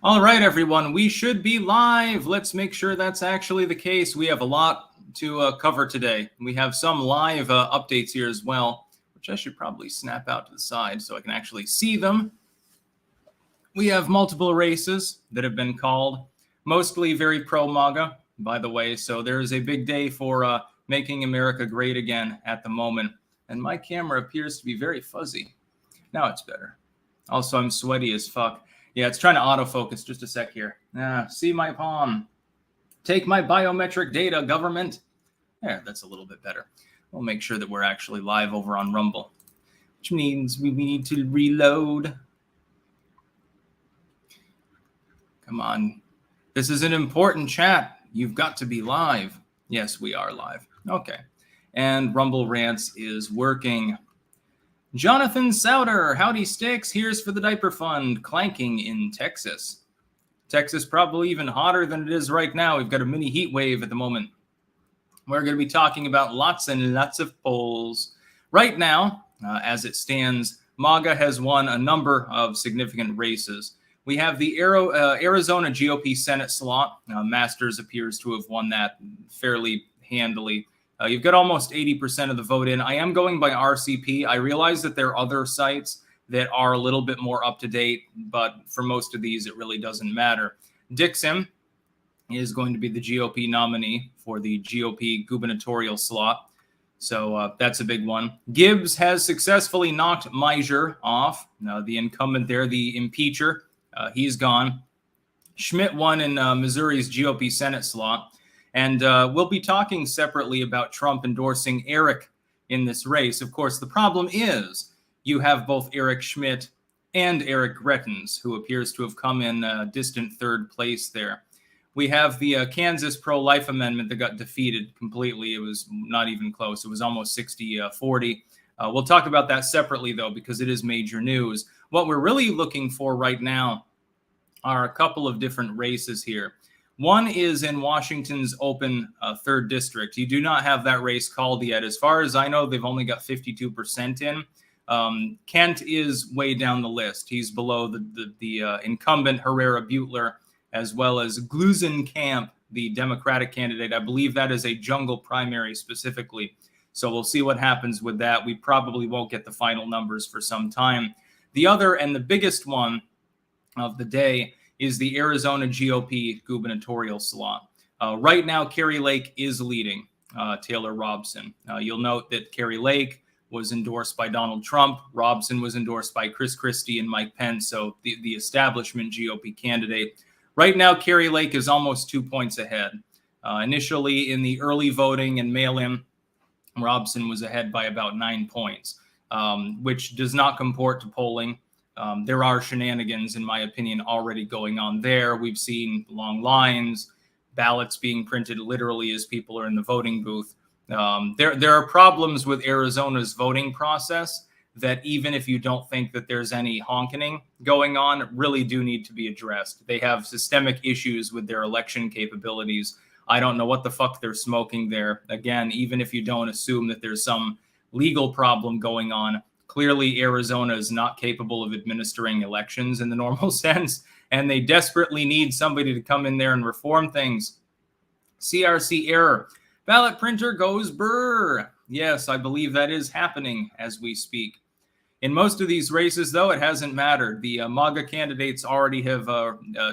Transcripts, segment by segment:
All right, everyone, we should be live. Let's make sure that's actually the case. We have a lot to cover today. We have some live updates here as well, which I should probably snap out to the side so I can actually see them. We have multiple races that have been called, mostly very pro-MAGA, by the way. So there is a big day for making America great again at the moment. And my camera appears to be very fuzzy. Now it's better. Also, I'm sweaty as fuck. Yeah, it's trying to autofocus. Just a sec here. See my palm. Take my biometric data, government. There, that's a little bit better. We'll make sure that we're actually live over on Rumble, which means we need to reload. Come on. This is an important chat. You've got to be live. Yes, we are live. Okay. And Rumble Rants is working. Jonathan Souter, howdy sticks, here's for the diaper fund, clanking in Texas. Texas probably even hotter than it is right now. We've got a mini heat wave at the moment. We're going to be talking about lots and lots of polls. Right now, as it stands, MAGA has won a number of significant races. We have the Arizona GOP Senate slot. Masters appears to have won that fairly handily. You've got almost 80% of the vote in. I am going by RCP. I realize that there are other sites that are a little bit more up to date, but for most of these, it really doesn't matter. Dixon is going to be the GOP nominee for the GOP gubernatorial slot. So that's a big one. Gibbs has successfully knocked Meijer off. The incumbent there, the impeacher, he's gone. Schmidt won in Missouri's GOP Senate slot. And we'll be talking separately about Trump endorsing Eric in this race. Of course, the problem is you have both Eric Schmidt and Eric Grettens, who appears to have come in distant third place there. We have the Kansas pro-life amendment that got defeated completely. It was not even close. It was almost 60-40. We'll talk about that separately, though, because it is major news. What we're really looking for right now are a couple of different races here. One is in Washington's open 3rd district. You do not have that race called yet. As far as I know, they've only got 52% in. Kent is way down the list. He's below the incumbent Herrera Butler, as well as Glusenkamp, the Democratic candidate. I believe that is a jungle primary specifically. So we'll see what happens with that. We probably won't get the final numbers for some time. The other and the biggest one of the day is the Arizona GOP gubernatorial slot. Right now, Kari Lake is leading Taylor Robson. You'll note that Kari Lake was endorsed by Donald Trump. Robson was endorsed by Chris Christie and Mike Pence, so the establishment GOP candidate. Right now, Kari Lake is almost 2 points ahead. Initially, in the early voting and mail-in, Robson was ahead by about 9 points, which does not comport to polling. There are shenanigans, in my opinion, already going on there. We've seen long lines, ballots being printed literally as people are in the voting booth. There are problems with Arizona's voting process that even if you don't think that there's any honking going on, really do need to be addressed. They have systemic issues with their election capabilities. I don't know what the fuck they're smoking there. Again, even if you don't assume that there's some legal problem going on, clearly, Arizona is not capable of administering elections in the normal sense, and they desperately need somebody to come in there and reform things. CRC error. Ballot printer goes brr. Yes, I believe that is happening as we speak. In most of these races, though, it hasn't mattered. The MAGA candidates already have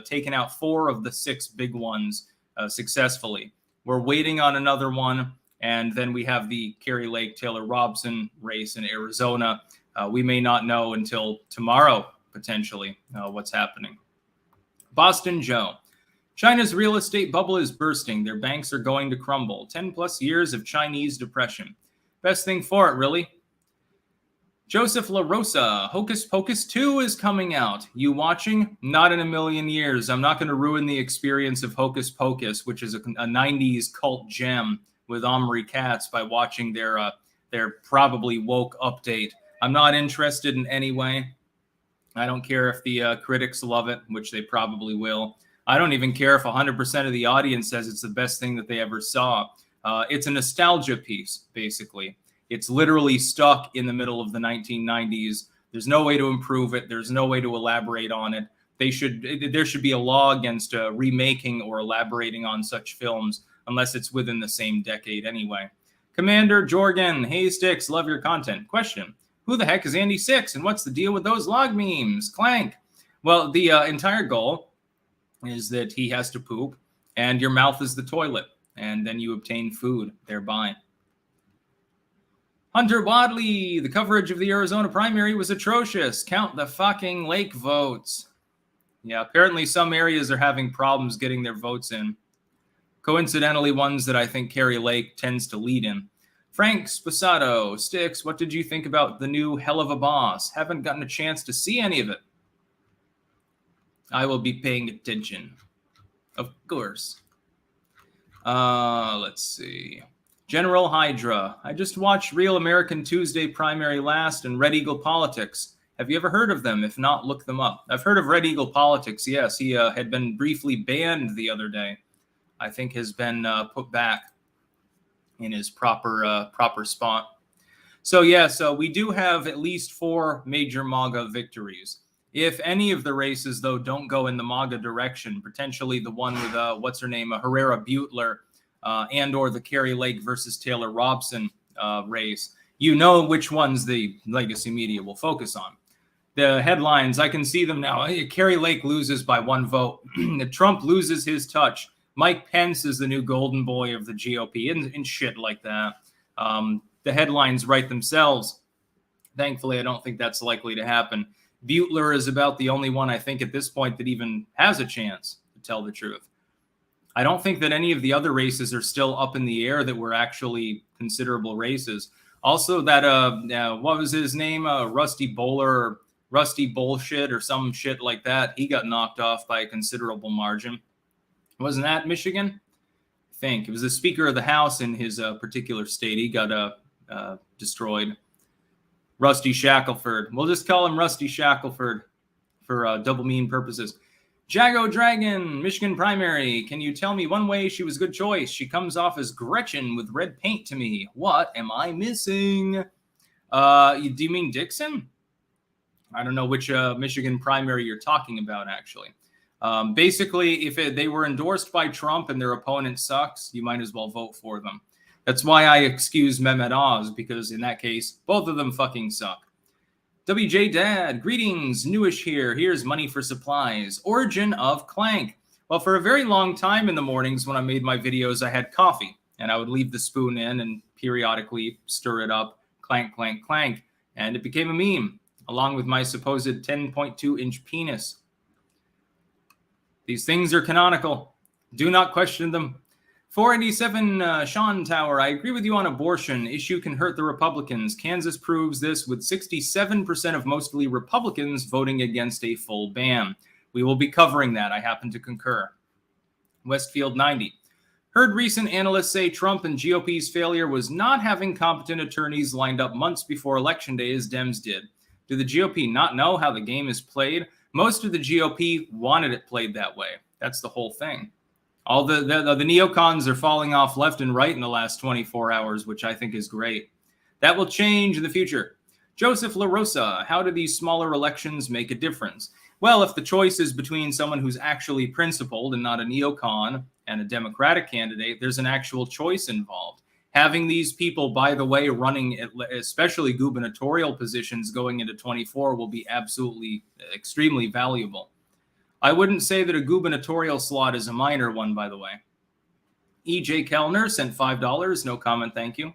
taken out 4 of the 6 big ones successfully. We're waiting on another one. And then we have the Kari Lake, Taylor Robson race in Arizona. We may not know until tomorrow, potentially, what's happening. Boston Joe. China's real estate bubble is bursting. Their banks are going to crumble. 10 plus years of Chinese depression. Best thing for it, really. Joseph La Rosa. Hocus Pocus 2 is coming out. You watching? Not in a million years. I'm not going to ruin the experience of Hocus Pocus, which is a 90s cult gem, with Omri Katz by watching their probably woke update. I'm not interested in any way. I don't care if the critics love it, which they probably will. I don't even care if 100% of the audience says it's the best thing that they ever saw. It's a nostalgia piece, basically. It's literally stuck in the middle of the 1990s. There's no way to improve it. There's no way to elaborate on it. there should be a law against remaking or elaborating on such films unless it's within the same decade anyway. Commander Jorgen, hey Sticks, love your content. Question, who the heck is Andy Six and what's the deal with those log memes? Clank. Well, the entire goal is that he has to poop and your mouth is the toilet and then you obtain food thereby. Hunter Wadley, the coverage of the Arizona primary was atrocious. Count the fucking lake votes. Yeah, apparently some areas are having problems getting their votes in. Coincidentally, ones that I think Kerry Lake tends to lead in. Frank Sposato, Sticks, what did you think about the new Hell of a Boss? Haven't gotten a chance to see any of it. I will be paying attention. Of course. Let's see. General Hydra. I just watched Real American Tuesday primary last and Red Eagle Politics. Have you ever heard of them? If not, look them up. I've heard of Red Eagle Politics, yes. He had been briefly banned the other day. I think has been put back in his proper spot. So we do have at least 4 major MAGA victories. If any of the races, though, don't go in the MAGA direction, potentially the one with, what's her name, Herrera Butler, and or the Kerry Lake versus Taylor Robson race, you know which ones the legacy media will focus on. The headlines, I can see them now. Kerry Lake loses by 1 vote. Trump loses his touch. Mike Pence is the new golden boy of the GOP and shit like that. The headlines write themselves. Thankfully, I don't think that's likely to happen. Butler is about the only one I think at this point that even has a chance to tell the truth. I don't think that any of the other races are still up in the air that were actually considerable races. Also that, what was his name? Rusty Bowler, Rusty Bullshit or some shit like that. He got knocked off by a considerable margin. Wasn't that Michigan? I think. It was the Speaker of the House in his particular state. He got destroyed. Rusty Shackelford. We'll just call him Rusty Shackelford for double mean purposes. Jago Dragon, Michigan primary. Can you tell me one way she was a good choice? She comes off as Gretchen with red paint to me. What am I missing? Do you mean Dixon? I don't know which Michigan primary you're talking about, actually. Basically, if they were endorsed by Trump and their opponent sucks, you might as well vote for them. That's why I excuse Mehmet Oz, because in that case, both of them fucking suck. WJ Dad, greetings, newish here. Here's money for supplies. Origin of Clank. Well, for a very long time in the mornings when I made my videos, I had coffee, and I would leave the spoon in and periodically stir it up, clank, clank, clank, and it became a meme, along with my supposed 10.2-inch penis. These things are canonical. Do not question them. 487 Sean Tower. I agree with you on abortion. Issue can hurt the Republicans. Kansas proves this with 67% of mostly Republicans voting against a full ban. We will be covering that. I happen to concur. Westfield 90. Heard recent analysts say Trump and GOP's failure was not having competent attorneys lined up months before Election Day as Dems did. Do the GOP not know how the game is played? Most of the GOP wanted it played that way. That's the whole thing. All the neocons are falling off left and right in the last 24 hours, which I think is great. That will change in the future. Joseph LaRosa, how do these smaller elections make a difference? Well, if the choice is between someone who's actually principled and not a neocon and a Democratic candidate, there's an actual choice involved. Having these people, by the way, running especially gubernatorial positions going into 24 will be absolutely extremely valuable. I wouldn't say that a gubernatorial slot is a minor one, by the way. EJ Kellner sent $5. No comment, thank you.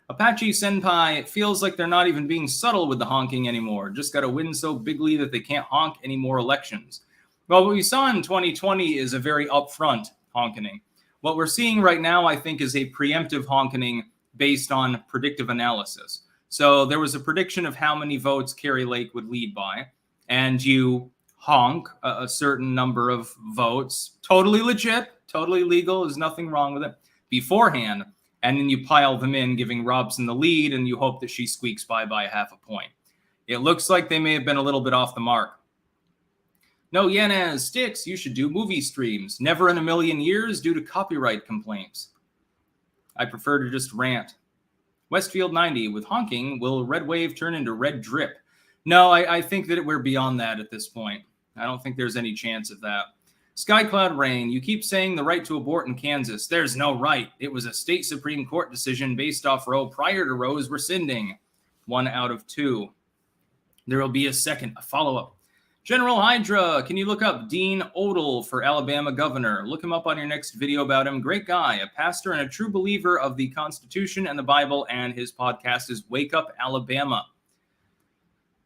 Apache Senpai, it feels like they're not even being subtle with the honking anymore. Just got to win so bigly that they can't honk any more elections. Well, what we saw in 2020 is a very upfront honking. What we're seeing right now, I think, is a preemptive honking based on predictive analysis. So there was a prediction of how many votes Kerry Lake would lead by, and you honk a certain number of votes, totally legit, totally legal, there's nothing wrong with it, beforehand, and then you pile them in, giving Robson the lead, and you hope that she squeaks by half a point. It looks like they may have been a little bit off the mark. No, Yanez, Sticks, you should do movie streams. Never in a million years due to copyright complaints. I prefer to just rant. Westfield 90, with honking, will red wave turn into red drip? No, I think that we're beyond that at this point. I don't think there's any chance of that. Skycloud Rain, you keep saying the right to abort in Kansas. There's no right. It was a state Supreme Court decision based off Roe prior to Roe's rescinding. 1 out of 2. There will be a follow-up. General Hydra, can you look up Dean Odle for Alabama governor? Look him up on your next video about him. Great guy, a pastor and a true believer of the Constitution and the Bible, and his podcast is Wake Up Alabama.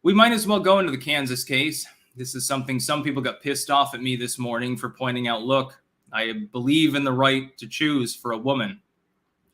We might as well go into the Kansas case. This is something some people got pissed off at me this morning for pointing out. Look, I believe in the right to choose for a woman.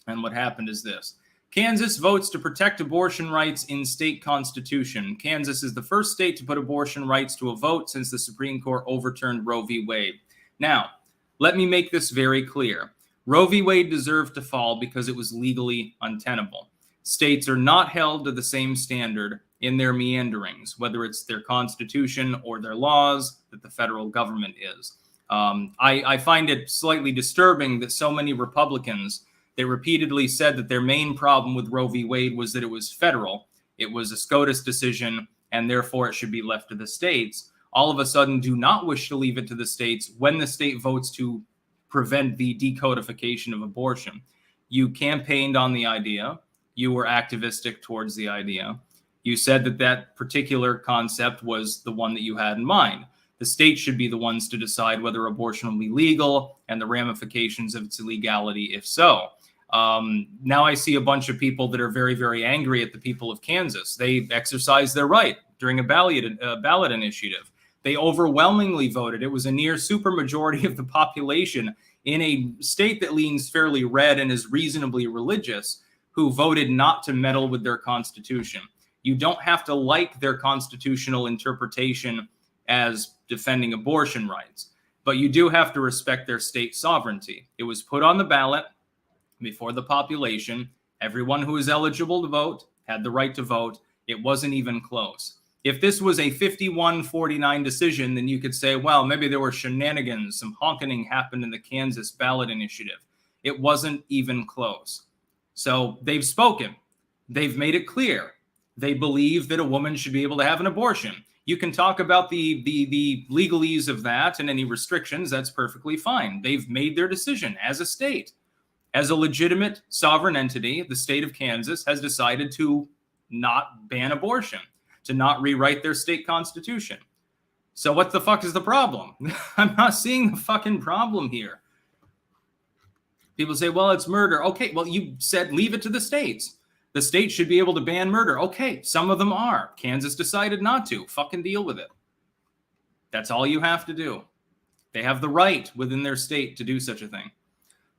And what happened is this. Kansas votes to protect abortion rights in state constitution. Kansas is the first state to put abortion rights to a vote since the Supreme Court overturned Roe v. Wade. Now, let me make this very clear. Roe v. Wade deserved to fall because it was legally untenable. States are not held to the same standard in their meanderings, whether it's their constitution or their laws, that the federal government is. I find it slightly disturbing that so many Republicans, they repeatedly said that their main problem with Roe v. Wade was that it was federal. It was a SCOTUS decision, and therefore it should be left to the states. All of a sudden do not wish to leave it to the states when the state votes to prevent the decodification of abortion. You campaigned on the idea. You were activistic towards the idea. You said that that particular concept was the one that you had in mind. The states should be the ones to decide whether abortion will be legal and the ramifications of its illegality, if so. Now I see a bunch of people that are very, very angry at the people of Kansas. They exercised their right during a ballot initiative. They overwhelmingly voted. It was a near supermajority of the population in a state that leans fairly red and is reasonably religious who voted not to meddle with their constitution. You don't have to like their constitutional interpretation as defending abortion rights, but you do have to respect their state sovereignty. It was put on the ballot before the population. Everyone who is eligible to vote had the right to vote. It wasn't even close. If this was a 51-49 decision, then you could say, well, maybe there were shenanigans, some honking happened in the Kansas ballot initiative. It wasn't even close. So they've spoken. They've made it clear. They believe that a woman should be able to have an abortion. You can talk about the legalese of that and any restrictions. That's perfectly fine. They've made their decision as a state. As a legitimate sovereign entity, the state of Kansas has decided to not ban abortion, to not rewrite their state constitution. So what the fuck is the problem? I'm not seeing the fucking problem here. People say, well, it's murder. Okay, well, you said leave it to the states. The state should be able to ban murder. Okay, some of them are. Kansas decided not to. Fucking deal with it. That's all you have to do. They have the right within their state to do such a thing.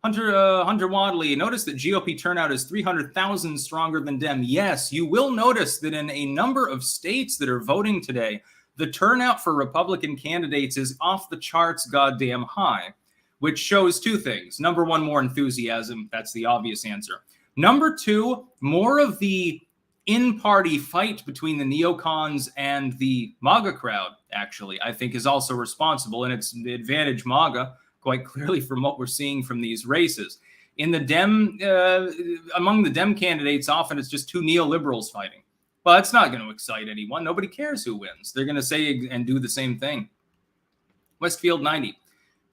Hunter Wadley, notice that GOP turnout is 300,000 stronger than Dem. Yes, you will notice that in a number of states that are voting today, the turnout for Republican candidates is off the charts goddamn high, which shows two things. Number one, more enthusiasm. That's the obvious answer. Number two, more of the in-party fight between the neocons and the MAGA crowd, actually, I think is also responsible, and it's the advantage MAGA, quite clearly from what we're seeing from these races. In the among the Dem candidates, often it's just two neoliberals fighting. Well, that's not going to excite anyone. Nobody cares who wins. They're going to say and do the same thing. Westfield 90.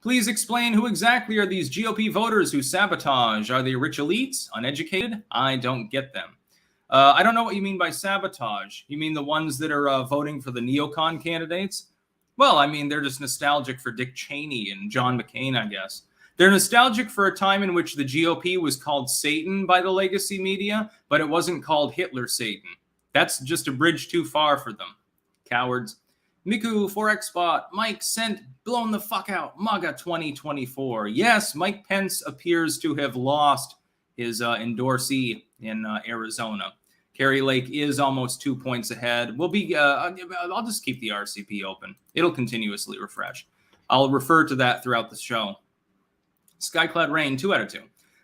Please explain who exactly are these GOP voters who sabotage? Are they rich elites? Uneducated? I don't get them. I don't know what you mean by sabotage. You mean the ones that are voting for the neocon candidates? Well, I mean, they're just nostalgic for Dick Cheney and John McCain, I guess. They're nostalgic for a time in which the GOP was called Satan by the legacy media, but it wasn't called Hitler Satan. That's just a bridge too far for them. Cowards. Miku, Forex Spot, Mike sent blown the fuck out, MAGA 2024. Yes, Mike Pence appears to have lost his endorsee in Arizona. Kerry Lake is almost 2 points ahead. We'll be, I'll just keep the RCP open. It'll continuously refresh. I'll refer to that throughout the show. Skyclad Rain, 2 out of 2.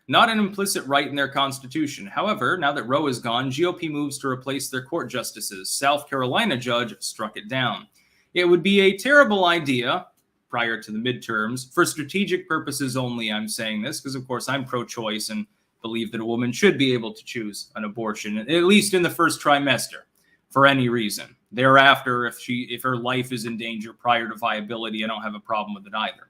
Not an implicit right in their constitution. However, now that Roe is gone, GOP moves to replace their court justices. South Carolina judge struck it down. It would be a terrible idea, prior to the midterms, for strategic purposes only, I'm saying this, because of course I'm pro-choice and believe that a woman should be able to choose an abortion, at least in the first trimester, for any reason. Thereafter, if her life is in danger prior to viability, I don't have a problem with it either.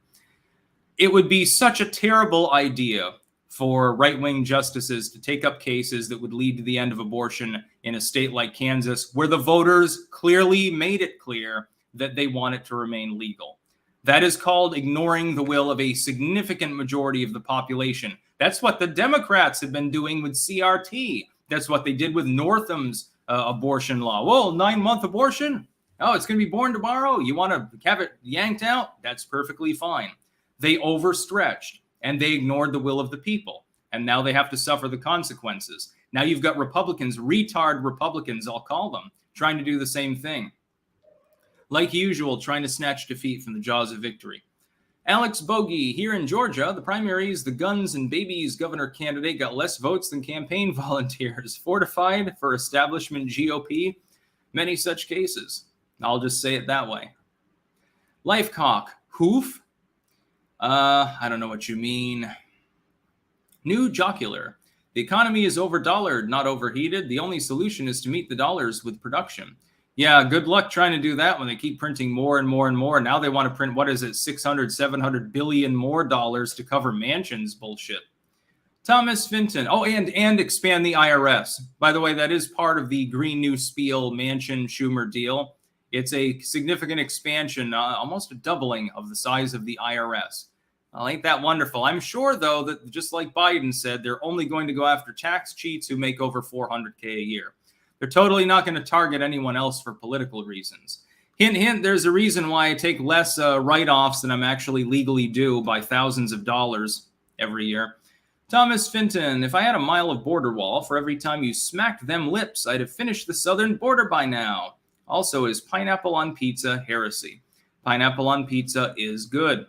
It would be such a terrible idea for right-wing justices to take up cases that would lead to the end of abortion in a state like Kansas, where the voters clearly made it clear that they want it to remain legal. That is called ignoring the will of a significant majority of the population. That's what the Democrats have been doing with CRT. That's what they did with Northam's abortion law. Whoa, 9-month abortion? Oh, it's going to be born tomorrow? You want to have it yanked out? That's perfectly fine. They overstretched and they ignored the will of the people. And now they have to suffer the consequences. Now you've got Republicans, retard Republicans, I'll call them, trying to do the same thing. Like usual, trying to snatch defeat from the jaws of victory. Alex Bogey, here in Georgia, the primaries, the guns and babies governor candidate got less votes than campaign volunteers. Fortified for establishment GOP. Many such cases. I'll just say it that way. Lifecock, hoof? I don't know what you mean. New jocular. The economy is over-dollared, not overheated. The only solution is to meet the dollars with production. Yeah, good luck trying to do that when they keep printing more and more and more. Now they want to print, what is it, 600, 700 billion more dollars to cover mansions bullshit. Thomas Finton. Oh, and expand the IRS. By the way, that is part of the Green New Spiel Manchin-Schumer deal. It's a significant expansion, almost a doubling of the size of the IRS. Well, ain't that wonderful? I'm sure, though, that just like Biden said, they're only going to go after tax cheats who make over $400K a year. They're totally not going to target anyone else for political reasons. Hint, hint, there's a reason why I take less write-offs than I'm actually legally due by thousands of dollars every year. Thomas Finton, if I had a mile of border wall for every time you smacked them lips, I'd have finished the southern border by now. Also, is pineapple on pizza heresy? Pineapple on pizza is good.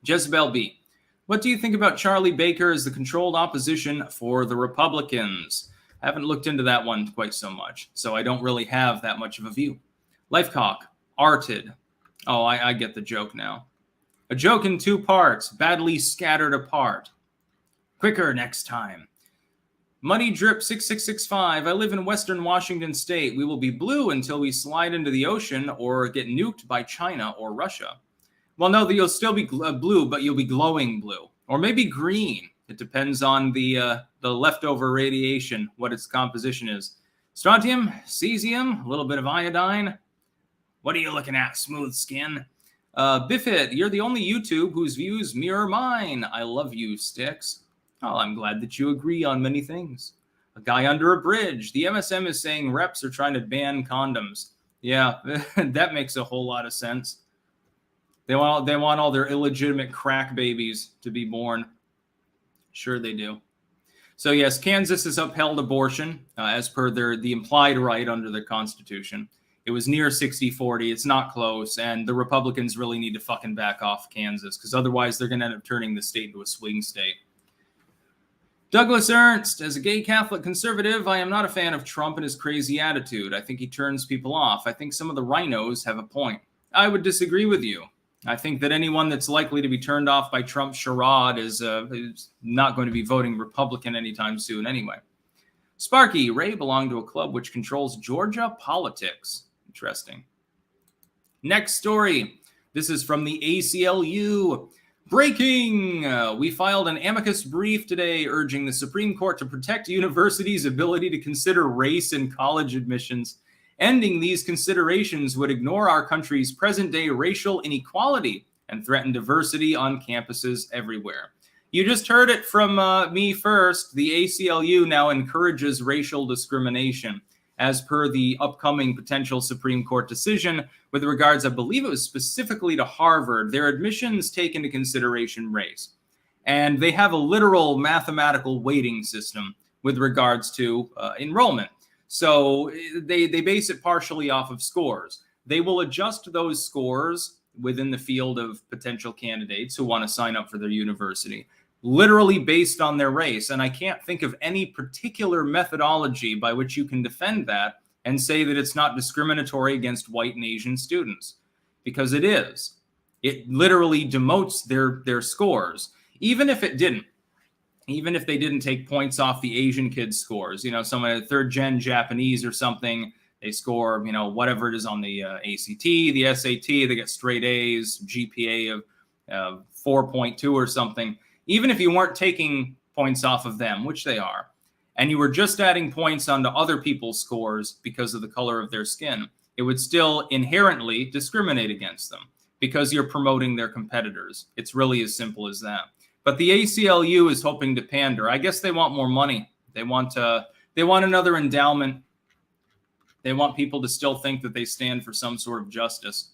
Jezebel B. What do you think about Charlie Baker as the controlled opposition for the Republicans? I haven't looked into that one quite so much, so I don't really have that much of a view. Lifecock. Arted. Oh, I get the joke now. A joke in 2 parts, badly scattered apart. Quicker next time. Muddy Drip 6665. I live in Western Washington State. We will be blue until we slide into the ocean or get nuked by China or Russia. Well, no, you'll still be blue, but you'll be glowing blue. Or maybe green. It depends on the leftover radiation, what its composition is. Strontium, cesium, a little bit of iodine. What are you looking at, smooth skin? Biffit, you're the only YouTube whose views mirror mine. I love you, Sticks. Oh, I'm glad that you agree on many things. A guy under a bridge. The MSM is saying reps are trying to ban condoms. Yeah, that makes a whole lot of sense. They want all their illegitimate crack babies to be born. Sure they do. So yes, Kansas has upheld abortion as per the implied right under the Constitution. It was near 60-40. It's not close. And the Republicans really need to fucking back off Kansas because otherwise they're going to end up turning the state into a swing state. Douglas Ernst, as a gay Catholic conservative, I am not a fan of Trump and his crazy attitude. I think he turns people off. I think some of the rhinos have a point. I would disagree with you. I think that anyone that's likely to be turned off by Trump's charade is not going to be voting Republican anytime soon anyway. Sparky, Ray belonged to a club which controls Georgia politics. Interesting. Next story. This is from the ACLU. Breaking! We filed an amicus brief today urging the Supreme Court to protect universities' ability to consider race in college admissions. Ending these considerations would ignore our country's present-day racial inequality and threaten diversity on campuses everywhere. You just heard it from me first. The ACLU now encourages racial discrimination, as per the upcoming potential Supreme Court decision with regards, I believe it was specifically to Harvard. Their admissions take into consideration race. And they have a literal mathematical weighting system with regards to enrollment. So they base it partially off of scores. They will adjust those scores within the field of potential candidates who want to sign up for their university, literally based on their race. And I can't think of any particular methodology by which you can defend that and say that it's not discriminatory against white and Asian students, because it is. It literally demotes their scores, even if it didn't. Even if they didn't take points off the Asian kids' scores, you know, some third-gen Japanese or something, They score, whatever it is on the ACT, the SAT, they get straight A's, GPA of 4.2 or something. Even if you weren't taking points off of them, which they are, and you were just adding points onto other people's scores because of the color of their skin, it would still inherently discriminate against them because you're promoting their competitors. It's really as simple as that. But the ACLU is hoping to pander. I guess they want more money. They want another endowment. They want people to still think that they stand for some sort of justice.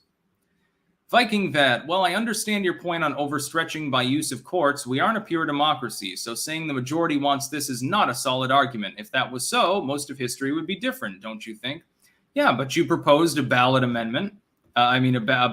Viking Vet, well, I understand your point on overstretching by use of courts. We aren't a pure democracy, so saying the majority wants this is not a solid argument. If that was so, most of history would be different, don't you think? Yeah, but you proposed a ballot amendment, a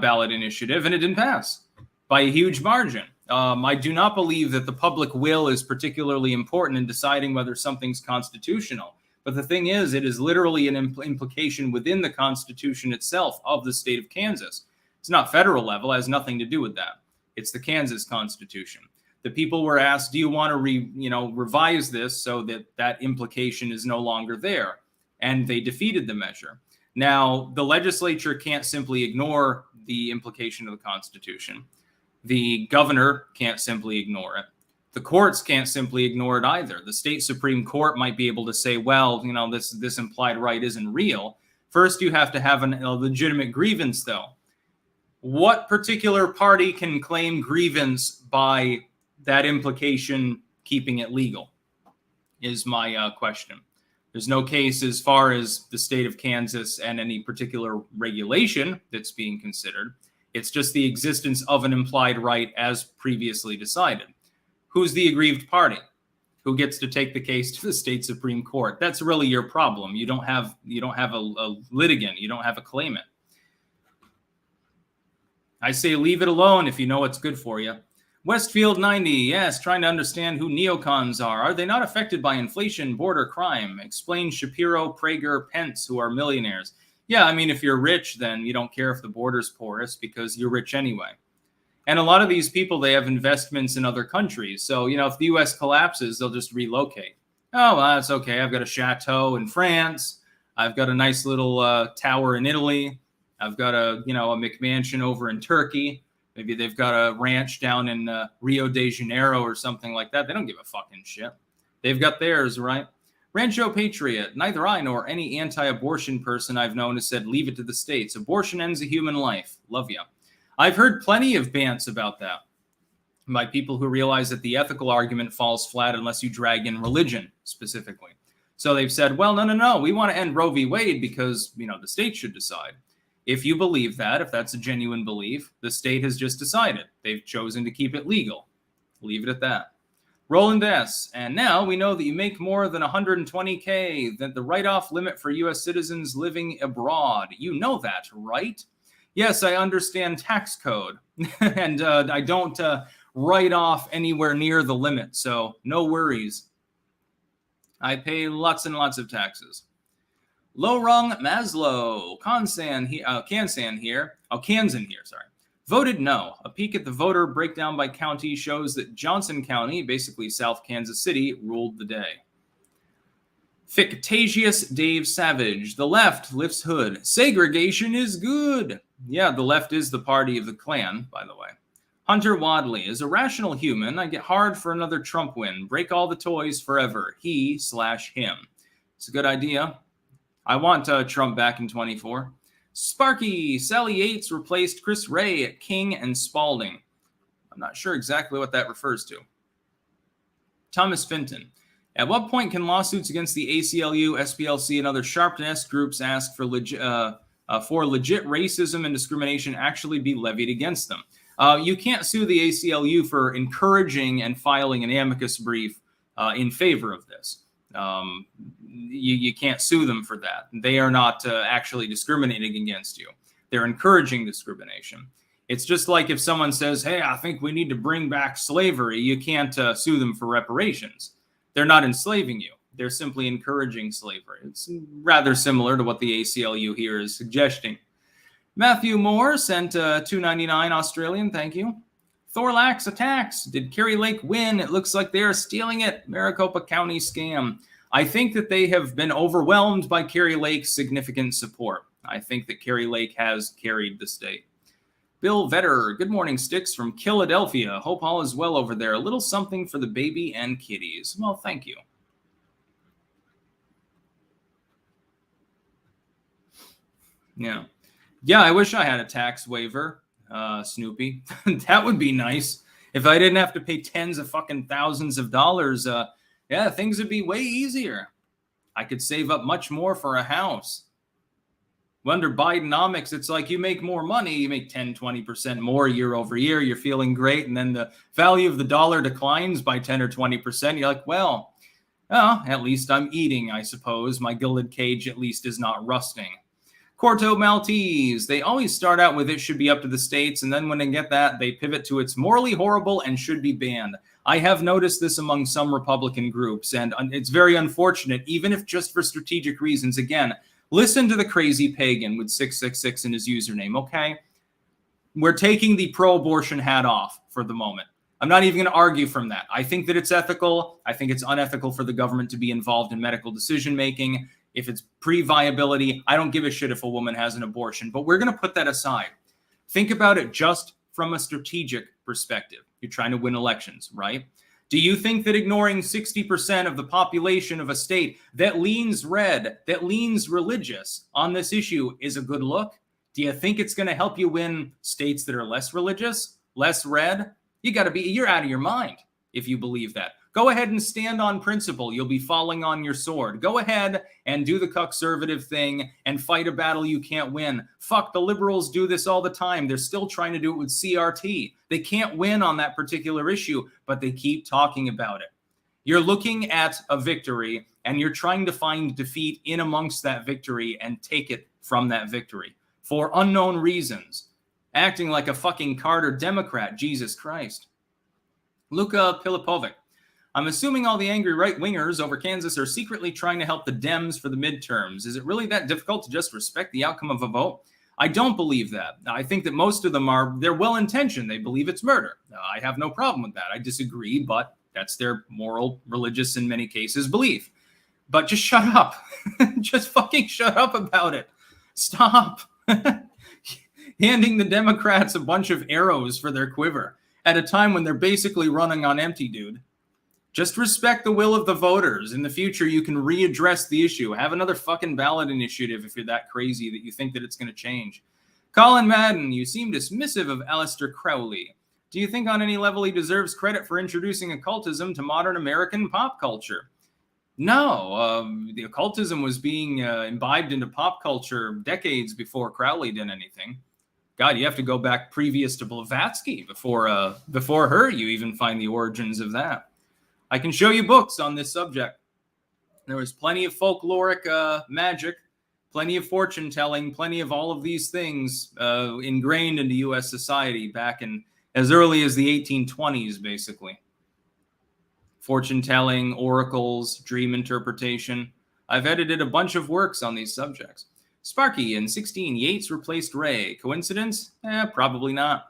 ballot initiative, and it didn't pass by a huge margin. I do not believe that the public will is particularly important in deciding whether something's constitutional. But the thing is, it is literally an implication within the Constitution itself of the state of Kansas. It's not federal level, it has nothing to do with that. It's the Kansas Constitution. The people were asked, do you want to revise this so that that implication is no longer there? And they defeated the measure. Now, the legislature can't simply ignore the implication of the Constitution. The governor can't simply ignore it. The courts can't simply ignore it either. The state Supreme Court might be able to say, well, this implied right isn't real. First, you have to have a legitimate grievance, though. What particular party can claim grievance by that implication keeping it legal is my question. There's no case as far as the state of Kansas and any particular regulation that's being considered. It's just the existence of an implied right as previously decided. Who's the aggrieved party? Who gets to take the case to the state Supreme Court? That's really your problem. You don't have a litigant. You don't have a claimant. I say leave it alone if you know what's good for you. Westfield 90, yes, trying to understand who neocons are. Are they not affected by inflation, border crime? Explain Shapiro, Prager, Pence, who are millionaires. Yeah, if you're rich, then you don't care if the border's porous because you're rich anyway. And a lot of these people, they have investments in other countries. So, if the U.S. collapses, they'll just relocate. Oh, well, that's okay. I've got a chateau in France. I've got a nice little tower in Italy. I've got a McMansion over in Turkey. Maybe they've got a ranch down in Rio de Janeiro or something like that. They don't give a fucking shit. They've got theirs, right? Rancho Patriot. Neither I nor any anti-abortion person I've known has said leave it to the states. Abortion ends a human life. Love ya. I've heard plenty of bants about that by people who realize that the ethical argument falls flat unless you drag in religion specifically. So they've said, well, no. We want to end Roe v. Wade because, the state should decide. If you believe that, if that's a genuine belief, the state has just decided. They've chosen to keep it legal. Leave it at that. Roland S. And now we know that you make more than $120K, than the write-off limit for U.S. citizens living abroad. You know that, right? Yes, I understand tax code. And I don't write off anywhere near the limit, so no worries. I pay lots and lots of taxes. Low Rung Maslow, Kansan here, sorry. Voted no. A peek at the voter breakdown by county shows that Johnson County, basically South Kansas City, ruled the day. Fictitious Dave Savage, the left lifts hood. Segregation is good. Yeah, the left is the party of the Klan, by the way. Hunter Wadley, as a rational human, I get hard for another Trump win. Break all the toys forever. He/him. It's a good idea. I want Trump back in 24. Sparky, Sally Yates replaced Chris Wray at King and Spalding. I'm not sure exactly what that refers to. Thomas Finton. At what point can lawsuits against the ACLU, SPLC, and other sharpness groups ask for legit racism and discrimination actually be levied against them? You can't sue the ACLU for encouraging and filing an amicus brief in favor of this. You can't sue them for that. They are not actually discriminating against you. They're encouraging discrimination. It's just like if someone says, hey, I think we need to bring back slavery, you can't sue them for reparations. They're not enslaving you. They're simply encouraging slavery. It's rather similar to what the ACLU here is suggesting. Matthew Moore sent $2.99 Australian. Thank you. Thorlax attacks. Did Kerry Lake win? It looks like they are stealing it. Maricopa County scam. I think that they have been overwhelmed by Kari Lake's significant support. I think that Kari Lake has carried the state. Bill Vetter, good morning, Sticks from Philadelphia. Hope all is well over there. A little something for the baby and kitties. Well, thank you. Yeah. Yeah, I wish I had a tax waiver, Snoopy. That would be nice. If I didn't have to pay tens of fucking thousands of dollars, yeah, things would be way easier. I could save up much more for a house. Under Bidenomics, it's like you make more money, you make 10, 20% more year over year, you're feeling great, and then the value of the dollar declines by 10 or 20%. You're like, well, at least I'm eating, I suppose. My gilded cage at least is not rusting. Corto Maltese, they always start out with it should be up to the states, and then when they get that, they pivot to it's morally horrible and should be banned. I have noticed this among some Republican groups, and it's very unfortunate, even if just for strategic reasons. Again, listen to the crazy pagan with 666 in his username, okay? We're taking the pro-abortion hat off for the moment. I'm not even going to argue from that. I think that it's ethical. I think it's unethical for the government to be involved in medical decision-making. If it's pre-viability, I don't give a shit if a woman has an abortion, but we're going to put that aside. Think about it just from a strategic perspective. You're trying to win elections, right? Do you think that ignoring 60% of the population of a state that leans red, that leans religious on this issue is a good look? Do you think it's going to help you win states that are less religious, less red? You're out of your mind if you believe that. Go ahead and stand on principle. You'll be falling on your sword. Go ahead and do the conservative thing and fight a battle you can't win. Fuck, the liberals do this all the time. They're still trying to do it with CRT. They can't win on that particular issue, but they keep talking about it. You're looking at a victory and you're trying to find defeat in amongst that victory and take it from that victory for unknown reasons. Acting like a fucking Carter Democrat, Jesus Christ. Luka Pilipovic. I'm assuming all the angry right-wingers over Kansas are secretly trying to help the Dems for the midterms. Is it really that difficult to just respect the outcome of a vote? I don't believe that. I think that most of them they're well-intentioned. They believe it's murder. I have no problem with that. I disagree, but that's their moral, religious, in many cases, belief. But just shut up. Just fucking shut up about it. Stop. Handing the Democrats a bunch of arrows for their quiver at a time when they're basically running on empty, dude. Just respect the will of the voters. In the future, you can readdress the issue. Have another fucking ballot initiative if you're that crazy that you think that it's going to change. Colin Madden, you seem dismissive of Aleister Crowley. Do you think on any level he deserves credit for introducing occultism to modern American pop culture? No, the occultism was being imbibed into pop culture decades before Crowley did anything. God, you have to go back previous to Blavatsky before her you even find the origins of that. I can show you books on this subject. There was plenty of folkloric magic, plenty of fortune telling, plenty of all of these things ingrained into U.S. society back in as early as the 1820s, basically. Fortune telling, oracles, dream interpretation. I've edited a bunch of works on these subjects. Sparky, in 16, Yates replaced Ray. Coincidence? Probably not.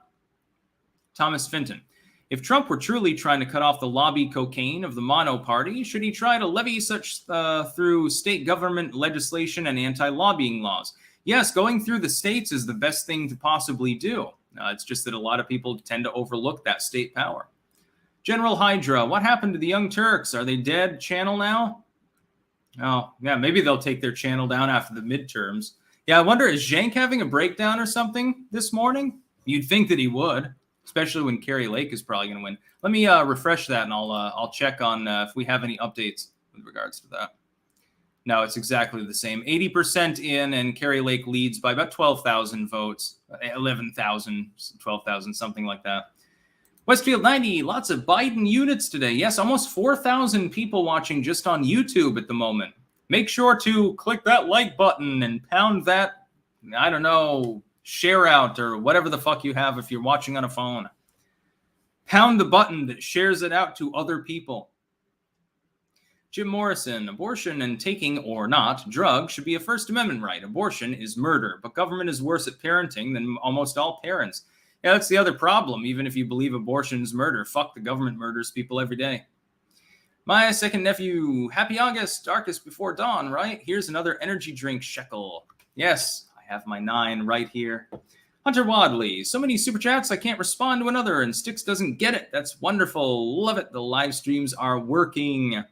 Thomas Finton. If Trump were truly trying to cut off the lobby cocaine of the mono party, should he try to levy such through state government legislation and anti-lobbying laws? Yes, going through the states is the best thing to possibly do. It's just that a lot of people tend to overlook that state power. General Hydra, what happened to the Young Turks? Are they dead channel now? Oh, yeah, maybe they'll take their channel down after the midterms. Yeah, I wonder, is Jank having a breakdown or something this morning? You'd think that he would. Especially when Kari Lake is probably going to win. Let me refresh that, and I'll check on if we have any updates with regards to that. No, it's exactly the same. 80% in, and Kari Lake leads by about 12,000 votes. 11,000, 12,000, something like that. Westfield 90, lots of Biden units today. Yes, almost 4,000 people watching just on YouTube at the moment. Make sure to click that like button and pound that, I don't know, share out or whatever the fuck you have if you're watching on a phone. Pound the button that shares it out to other people. Jim Morrison, abortion and taking or not drugs should be a First Amendment right. Abortion is murder, but government is worse at parenting than almost all parents. Yeah, that's the other problem. Even if you believe abortion is murder, fuck, the government murders people every day. My second nephew, happy August, darkest before dawn, right? Here's another energy drink shekel. Yes, I have my 9 right here. Hunter Wadley, so many super chats I can't respond to another, and Styx doesn't get it. That's wonderful. Love it. The live streams are working.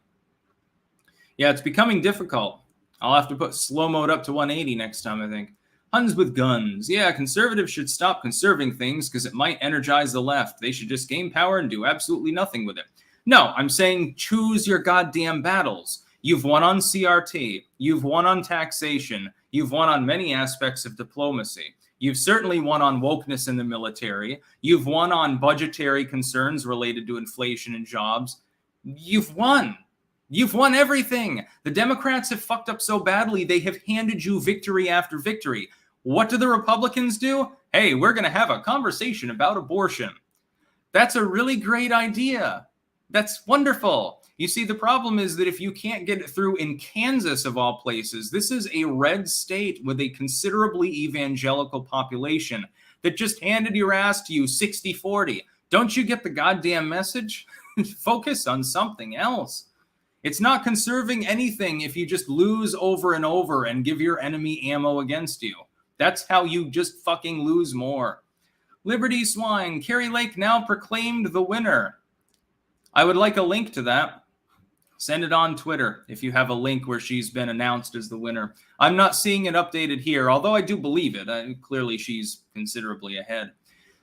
Yeah, it's becoming difficult. I'll have to put slow mode up to 180 next time, I think. Huns with guns. Yeah, conservatives should stop conserving things because it might energize the left. They should just gain power and do absolutely nothing with it. No, I'm saying choose your goddamn battles. You've won on CRT. You've won on taxation. You've won on many aspects of diplomacy. You've certainly won on wokeness in the military. You've won on budgetary concerns related to inflation and jobs. You've won. You've won everything. The Democrats have fucked up so badly, they have handed you victory after victory. What do the Republicans do? Hey, we're going to have a conversation about abortion. That's a really great idea. That's wonderful. You see, the problem is that if you can't get it through in Kansas, of all places, this is a red state with a considerably evangelical population that just handed your ass to you 60-40. Don't you get the goddamn message? Focus on something else. It's not conserving anything if you just lose over and over and give your enemy ammo against you. That's how you just fucking lose more. Liberty Swine, Carrie Lake now proclaimed the winner. I would like a link to that. Send it on Twitter if you have a link where she's been announced as the winner. I'm not seeing it updated here, although I do believe it. Clearly, she's considerably ahead.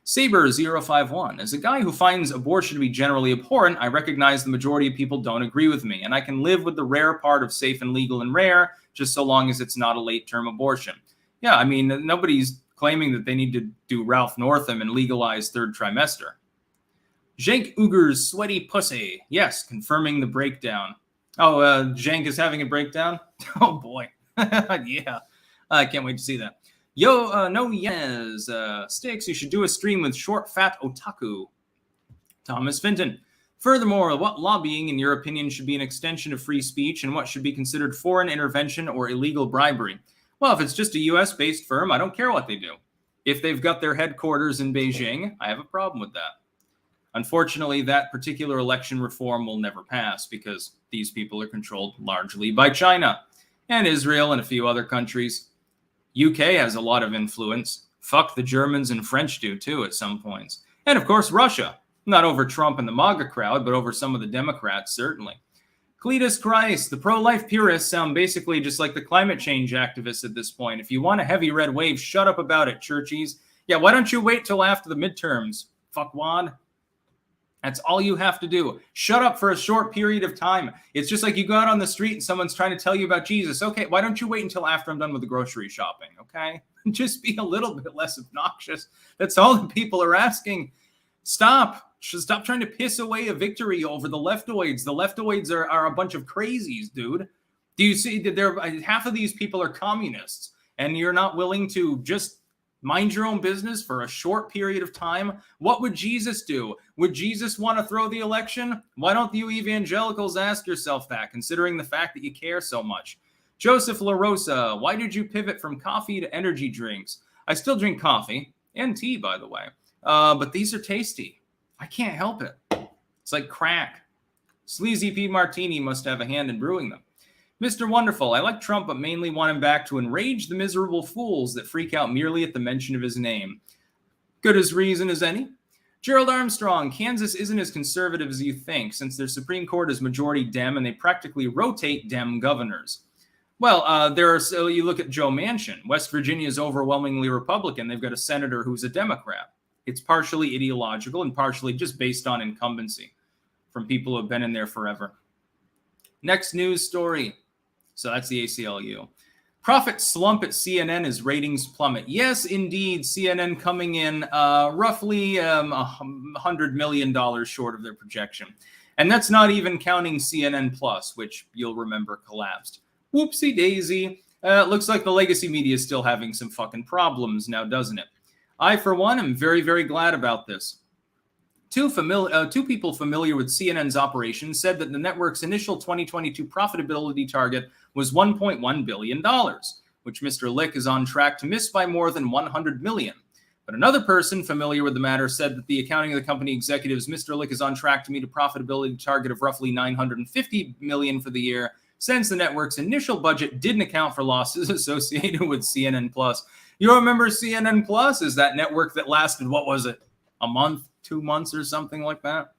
Saber051. As a guy who finds abortion to be generally abhorrent, I recognize the majority of people don't agree with me, and I can live with the rare part of safe and legal and rare, just so long as it's not a late-term abortion. Yeah, I mean, nobody's claiming that they need to do Ralph Northam and legalize third trimester. Jank Uger's sweaty pussy. Yes, confirming the breakdown. Oh, Jank is having a breakdown? Oh, boy. Yeah. I can't wait to see that. Yo, no, yes. Sticks, you should do a stream with short, fat otaku. Thomas Fenton. Furthermore, what lobbying, in your opinion, should be an extension of free speech and what should be considered foreign intervention or illegal bribery? Well, if it's just a U.S.-based firm, I don't care what they do. If they've got their headquarters in Beijing, I have a problem with that. Unfortunately, that particular election reform will never pass because these people are controlled largely by China and Israel and a few other countries. UK has a lot of influence. Fuck, the Germans and French do too at some points. And of course, Russia. Not over Trump and the MAGA crowd, but over some of the Democrats, certainly. Cletus Christ, the pro-life purists sound basically just like the climate change activists at this point. If you want a heavy red wave, shut up about it, churchies. Yeah, why don't you wait till after the midterms, fuckwad? That's all you have to do. Shut up for a short period of time. It's just like you go out on the street and someone's trying to tell you about Jesus. Okay, why don't you wait until after I'm done with the grocery shopping, okay? Just be a little bit less obnoxious. That's all the people are asking. Stop. Just stop trying to piss away a victory over the leftoids. The leftoids are a bunch of crazies, dude. Do you see that half of these people are communists and you're not willing to just mind your own business for a short period of time? What would Jesus do? Would Jesus want to throw the election? Why don't you evangelicals ask yourself that, considering the fact that you care so much? Joseph LaRosa, why did you pivot from coffee to energy drinks? I still drink coffee and tea, by the way, but these are tasty. I can't help it. It's like crack. Sleazy P. Martini must have a hand in brewing them. Mr. Wonderful, I like Trump, but mainly want him back to enrage the miserable fools that freak out merely at the mention of his name. Good as reason as any. Gerald Armstrong, Kansas isn't as conservative as you think, since their Supreme Court is majority Dem and they practically rotate Dem governors. Well, so you look at Joe Manchin. West Virginia is overwhelmingly Republican. They've got a senator who's a Democrat. It's partially ideological and partially just based on incumbency from people who have been in there forever. Next news story. So that's the ACLU. Profit slump at CNN as ratings plummet. Yes, indeed, CNN coming in roughly $100 million short of their projection. And that's not even counting CNN Plus, which you'll remember collapsed. Whoopsie daisy. Looks like the legacy media is still having some fucking problems now, doesn't it? I, for one, am very, very glad about this. Two people familiar with CNN's operations said that the network's initial 2022 profitability target was $1.1 billion, which Mr. Lick is on track to miss by more than $100 million. But another person familiar with the matter said that the accounting of the company executives, Mr. Lick is on track to meet a profitability target of roughly $950 million for the year, since the network's initial budget didn't account for losses associated with CNN Plus. You remember CNN Plus? Is that network that lasted, what was it, a month, 2 months or something like that?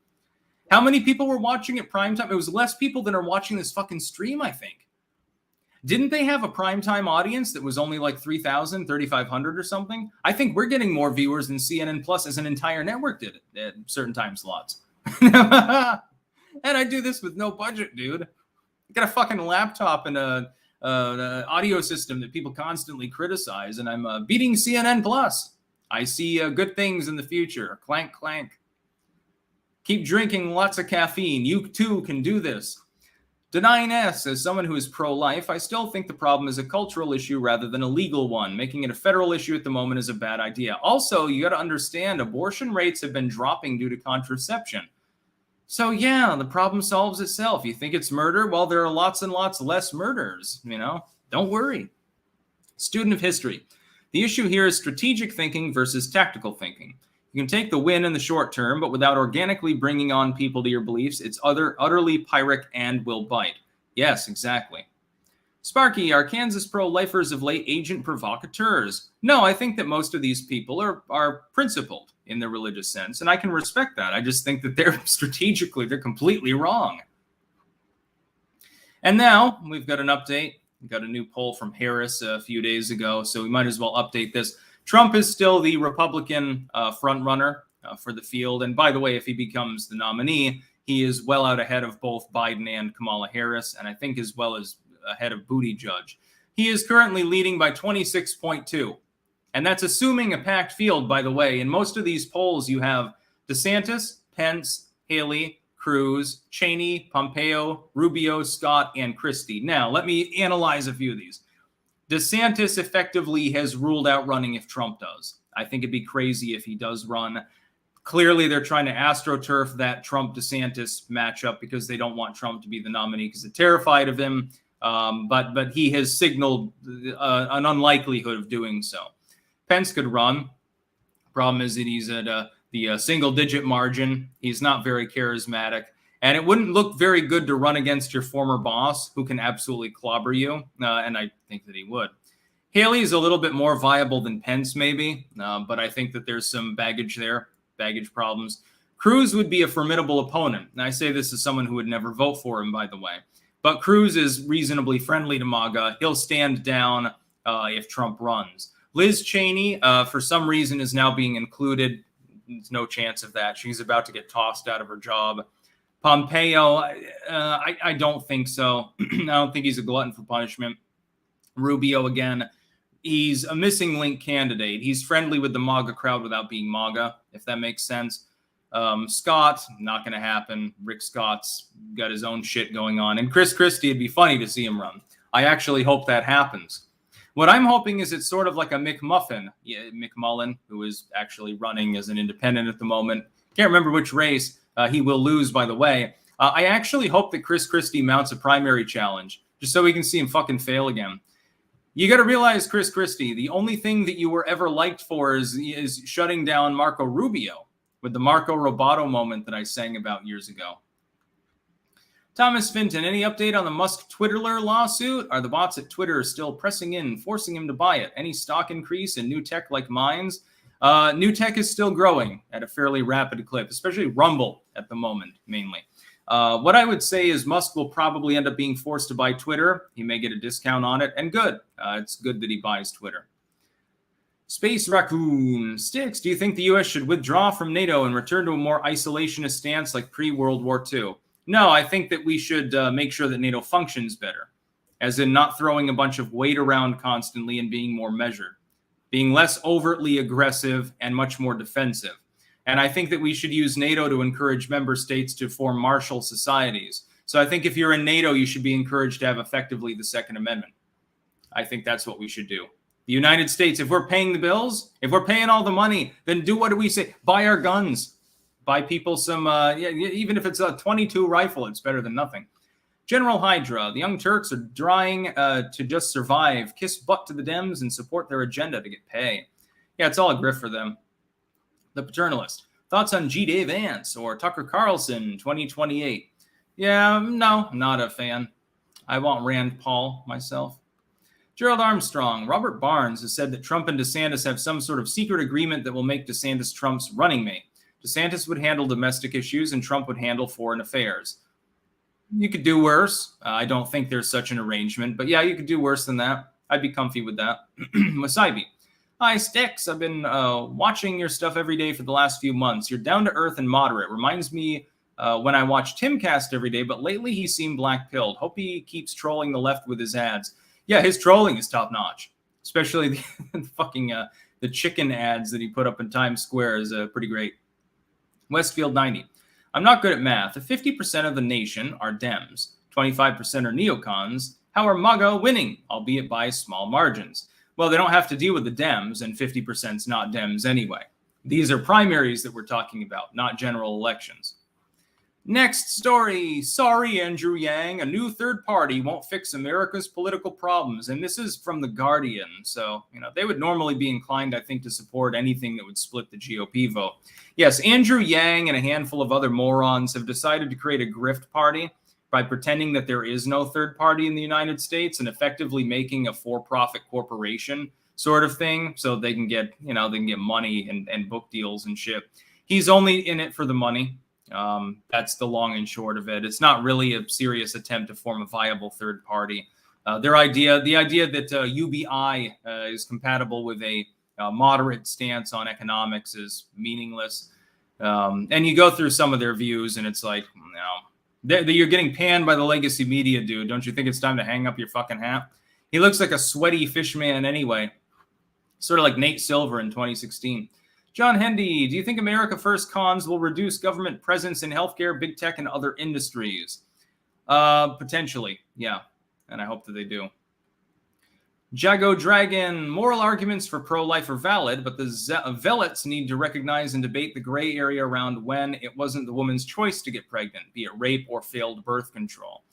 How many people were watching it primetime? It was less people than are watching this fucking stream, I think. Didn't they have a primetime audience that was only like 3,000, 3,500 or something? I think we're getting more viewers than CNN Plus as an entire network did it at certain time slots. And I do this with no budget, dude. I got a fucking laptop and an audio system that people constantly criticize, and I'm beating CNN Plus. I see good things in the future. Clank, clank. Keep drinking lots of caffeine. You too can do this. Denying S, as someone who is pro-life, I still think the problem is a cultural issue rather than a legal one. Making it a federal issue at the moment is a bad idea. Also, you got to understand, abortion rates have been dropping due to contraception. So yeah, the problem solves itself. You think it's murder? Well, there are lots and lots less murders, you know? Don't worry. Student of history. The issue here is strategic thinking versus tactical thinking. You can take the win in the short term, but without organically bringing on people to your beliefs, it's utterly pyrrhic and will bite. Yes, exactly. Sparky, are Kansas pro-lifers of late agent provocateurs? No, I think that most of these people are principled in their religious sense, and I can respect that. I just think that they're completely wrong. And now we've got an update. We got a new poll from Harris a few days ago, so we might as well update this. Trump is still the Republican frontrunner for the field. And by the way, if he becomes the nominee, he is well out ahead of both Biden and Kamala Harris, and I think as well as ahead of Buttigieg. He is currently leading by 26.2. And that's assuming a packed field, by the way. In most of these polls, you have DeSantis, Pence, Haley, Cruz, Cheney, Pompeo, Rubio, Scott, and Christie. Now, let me analyze a few of these. DeSantis effectively has ruled out running if Trump does. I think it'd be crazy if he does run. Clearly, they're trying to astroturf that Trump-DeSantis matchup because they don't want Trump to be the nominee because they're terrified of him. But he has signaled an unlikelihood of doing so. Pence could run. Problem is that he's at the single-digit margin. He's not very charismatic. And it wouldn't look very good to run against your former boss, who can absolutely clobber you, and I think that he would. Haley is a little bit more viable than Pence, maybe, but I think that there's some baggage there, baggage problems. Cruz would be a formidable opponent, and I say this as someone who would never vote for him, by the way. But Cruz is reasonably friendly to MAGA. He'll stand down if Trump runs. Liz Cheney, for some reason, is now being included. There's no chance of that. She's about to get tossed out of her job. Pompeo, I don't think so. I don't think he's a glutton for punishment. Rubio, again, he's a missing link candidate. He's friendly with the MAGA crowd without being MAGA, if that makes sense. Scott, not going to happen. Rick Scott's got his own shit going on. And Chris Christie, it'd be funny to see him run. I actually hope that happens. What I'm hoping is it's sort of like a McMullen, who is actually running as an independent at the moment. Can't remember which race. He will lose, by the way. I actually hope that Chris Christie mounts a primary challenge, just so we can see him fucking fail again. You got to realize, Chris Christie, the only thing that you were ever liked for is shutting down Marco Rubio with the Marco Roboto moment that I sang about years ago. Thomas Finton, any update on the Musk Twitterler lawsuit? Are the bots at Twitter still pressing in, forcing him to buy it? Any stock increase in new tech like Minds? New tech is still growing at a fairly rapid clip, especially Rumble at the moment, mainly. What I would say is Musk will probably end up being forced to buy Twitter. He may get a discount on it, and good. It's good that he buys Twitter. Space Raccoon. Sticks, do you think the U.S. should withdraw from NATO and return to a more isolationist stance like pre-World War II? No, I think that we should make sure that NATO functions better, as in not throwing a bunch of weight around constantly and being more measured, being less overtly aggressive and much more defensive. And I think that we should use NATO to encourage member states to form martial societies. So I think if you're in NATO, you should be encouraged to have effectively the Second Amendment. I think that's what we should do. The United States, if we're paying the bills, if we're paying all the money, then do what do we say? Buy our guns. Buy people some, even if it's a .22 rifle, it's better than nothing. General Hydra, the Young Turks are trying to just survive, kiss butt to the Dems, and support their agenda to get pay. Yeah, it's all a grift for them. The Paternalist. Thoughts on G. Dave Vance or Tucker Carlson 2028? Yeah, no, not a fan. I want Rand Paul myself. Gerald Armstrong. Robert Barnes has said that Trump and DeSantis have some sort of secret agreement that will make DeSantis Trump's running mate. DeSantis would handle domestic issues and Trump would handle foreign affairs. You could do worse. I don't think there's such an arrangement, but yeah, you could do worse than that. I'd be comfy with that. Wasaibi. Hi, Sticks. I've been watching your stuff every day for the last few months. You're down to earth and moderate. Reminds me when I watch Timcast every day, but lately he seemed black-pilled. Hope he keeps trolling the left with his ads. Yeah, his trolling is top-notch, especially the fucking the chicken ads that he put up in Times Square is pretty great. Westfield 90. I'm not good at math. If 50% of the nation are Dems, 25% are neocons, how are MAGA winning, albeit by small margins? Well, they don't have to deal with the Dems, and 50% is not Dems anyway. These are primaries that we're talking about, not general elections. Next story. Sorry, Andrew Yang. A new third party won't fix America's political problems. And this is from The Guardian. So, they would normally be inclined, I think, to support anything that would split the GOP vote. Yes, Andrew Yang and a handful of other morons have decided to create a grift party by pretending that there is no third party in the United States and effectively making a for-profit corporation sort of thing so they can get, they can get money and book deals and shit. He's only in it for the money. That's the long and short of it. It's not really a serious attempt to form a viable third party. The idea that UBI is compatible with a moderate stance on economics is meaningless. And you go through some of their views and it's like, you're getting panned by the legacy media, dude. Don't you think it's time to hang up your fucking hat? He looks like a sweaty fish man anyway. Sort of like Nate Silver in 2016. John Hendy, do you think America First cons will reduce government presence in healthcare, big tech, and other industries? Potentially, yeah. And I hope that they do. Jago Dragon, moral arguments for pro-life are valid, but the zealots need to recognize and debate the gray area around when it wasn't the woman's choice to get pregnant, be it rape or failed birth control.